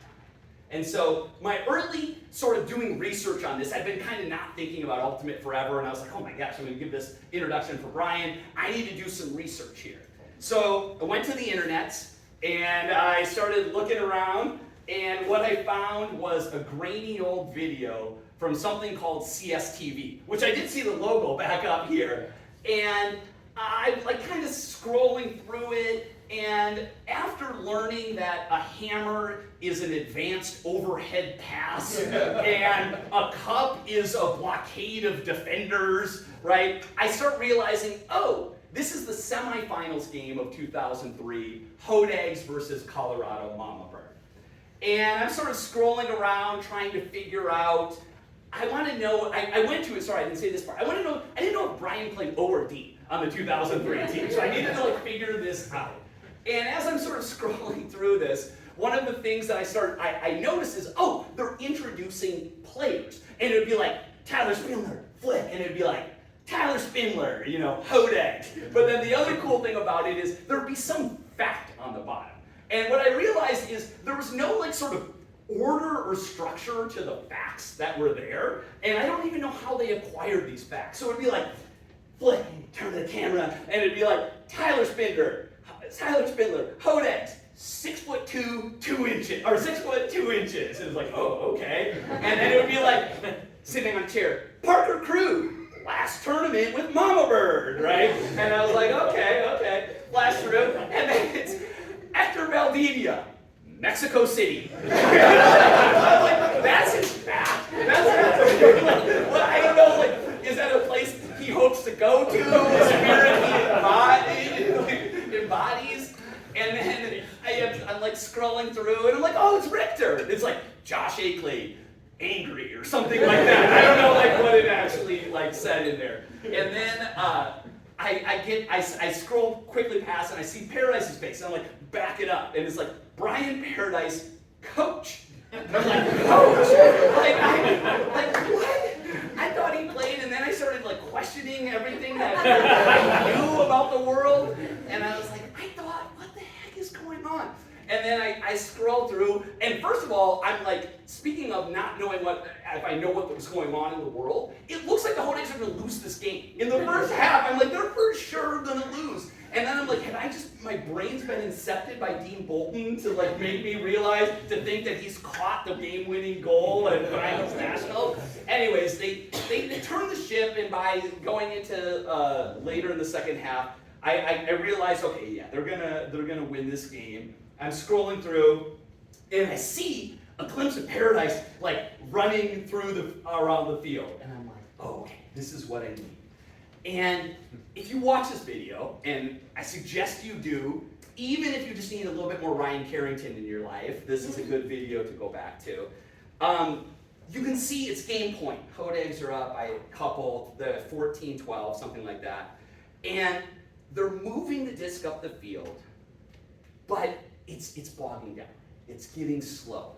And so my early sort of doing research on this, I've been kind of not thinking about Ultimate forever, and I was like, oh my gosh, I'm going to give this introduction for Brian. I need to do some research here. So I went to the internet, and I started looking around, and what I found was a grainy old video from something called CSTV, which I did see the logo back up here. And I like kind of scrolling through it, and after learning that a hammer is an advanced overhead pass and a cup is a blockade of defenders, right? I start realizing, oh, this is the semifinals game of 2003, Hodags versus Colorado Mama Bird. And I'm sort of scrolling around trying to figure out, I want to know, I went to it, sorry, I didn't say this part. I didn't know if Brian played O or D on the 2003 team, so I needed to like figure this out. And as I'm sort of scrolling through this, one of the things that I noticed is, oh, they're introducing players. And it would be like, Tyler Spindler, Flick, and it would be like, Tyler Spindler, you know, Hodag. But then the other cool thing about it is there would be some fact on the bottom. And what I realized is there was no like sort of order or structure to the facts that were there, and I don't even know how they acquired these facts. So it'd be like, Flick, turn to the camera, and it'd be like, Tyler Spindler, Hodags, 6'2", 2 inches, or 6'2" inches. And it was like, oh, okay. And then it would be like, sitting on a chair, Parker Crew, last tournament with Mama Bird, right? And I was like, okay, flash through, and then it's Hector Valdivia, Mexico City. I was like, that's angry or something like that. I don't know like what it actually like said in there. And then I scroll quickly past and I see Paradise's face and I'm like, back it up. And it's like, Brian Paradise, coach. And I'm like, coach? Like what? I thought he played, and then I started like questioning everything that I knew about the world. And I was like, I thought, what the heck is going on? And then I scroll through, and first of all, I'm like, speaking of not knowing if I know what was going on in the world, it looks like the Hodags are going to lose this game. In the first half, I'm like, they're for sure going to lose. And then I'm like, my brain's been incepted by Dean Bolton to like make me realize, to think that he's caught the game-winning goal at Finals National. Anyways, they turn the ship, and by going into later in the second half, I realized, okay, yeah, they're gonna win this game. I'm scrolling through, and I see a glimpse of Paradise like running through around the field, and I'm like, oh, okay, this is what I need. And if you watch this video, and I suggest you do, even if you just need a little bit more Ryan Carrington in your life, this is a good video to go back to. You can see it's game point. Hodags are up by a couple, the 14-12, something like that. And they're moving the disc up the field, but it's bogging down. It's getting slow.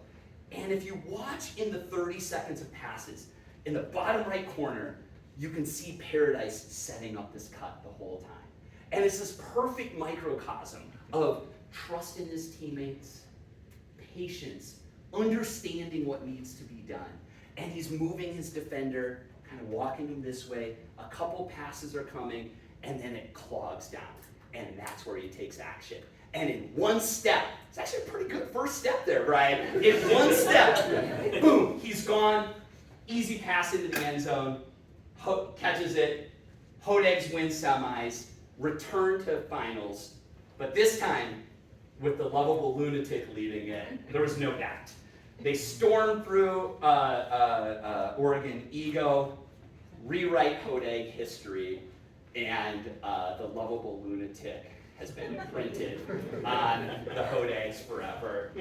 And if you watch in the 30 seconds of passes, in the bottom right corner, you can see Paradise setting up this cut the whole time. And it's this perfect microcosm of trust in his teammates, patience, understanding what needs to be done. And he's moving his defender, kind of walking him this way. A couple passes are coming, and then it clogs down. And that's where he takes action. And in one step, it's actually a pretty good first step there, Brian. In one step, boom, he's gone. Easy pass into the end zone. Catches it. Hodags win semis. Return to finals. But this time, with the lovable lunatic leading it, there was no doubt. They storm through Oregon Ego, rewrite Hodag history, and the lovable lunatic has been printed on the Hodags forever.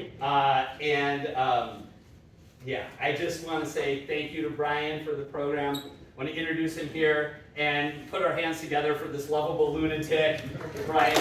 Yeah, I just want to say thank you to Brian for the program. I want to introduce him here and put our hands together for this lovable lunatic, Brian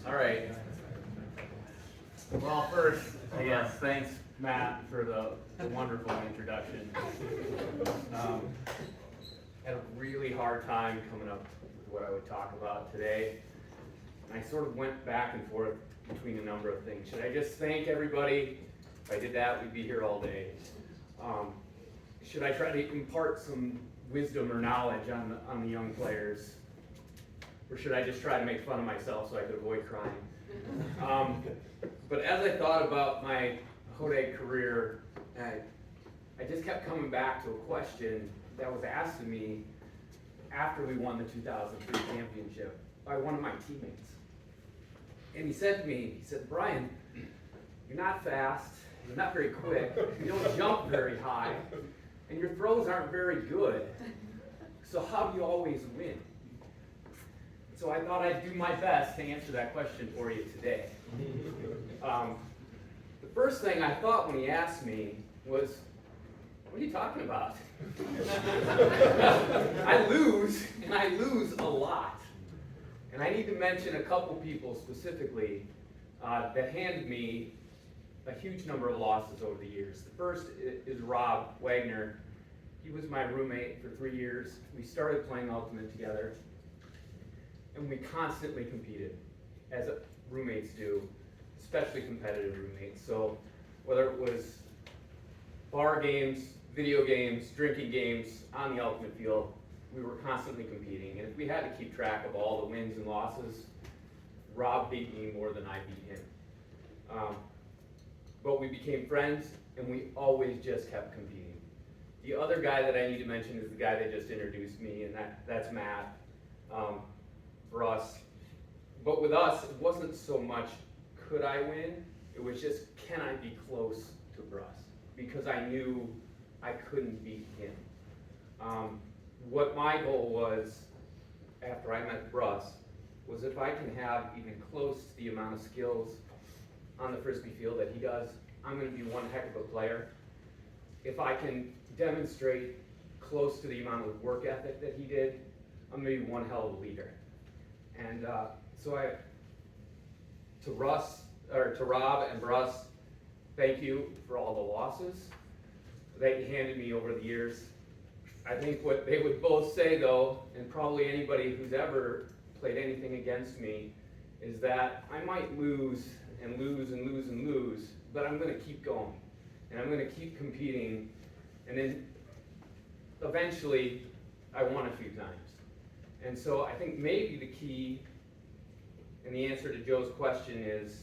All right. Well, first, yes, thanks, Matt, for the wonderful introduction. Had a really hard time coming up with what I would talk about today. And I sort of went back and forth between a number of things. Should I just thank everybody? If I did that, we'd be here all day. Should I try to impart some wisdom or knowledge on the young players? Or should I just try to make fun of myself so I could avoid crying? But as I thought about my Hodag career, I just kept coming back to a question that was asked to me after we won the 2003 championship by one of my teammates. And he said to me, Brian, you're not fast, you're not very quick, you don't jump very high, and your throws aren't very good. So how do you always win? So I thought I'd do my best to answer that question for you today. The first thing I thought when he asked me was, what are you talking about? I lose, and I lose a lot. And I need to mention a couple people specifically that handed me a huge number of losses over the years. The first is Rob Wagner. He was my roommate for 3 years. We started playing Ultimate together. And we constantly competed, as roommates do, especially competitive roommates. So whether it was bar games, video games, drinking games, on the Ultimate field, we were constantly competing. And if we had to keep track of all the wins and losses, Rob beat me more than I beat him. But we became friends, and we always just kept competing. The other guy that I need to mention is the guy that just introduced me, and that's Matt. For us, but with us, it wasn't so much could I win? It was just, can I be close to Bruss? Because I knew I couldn't beat him. What my goal was, after I met Bruss, was if I can have even close to the amount of skills on the Frisbee field that he does, I'm gonna be one heck of a player. If I can demonstrate close to the amount of work ethic that he did, I'm gonna be one hell of a leader. And so to Rob and Bruss, thank you for all the losses that you handed me over the years. I think what they would both say though, and probably anybody who's ever played anything against me, is that I might lose and lose and lose and lose, but I'm gonna keep going. And I'm gonna keep competing, and then eventually I won a few times. And so I think maybe the key and the answer to Joe's question is,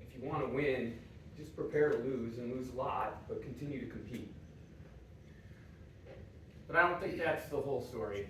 if you wanna win, just prepare to lose and lose a lot, but continue to compete. But I don't think that's the whole story.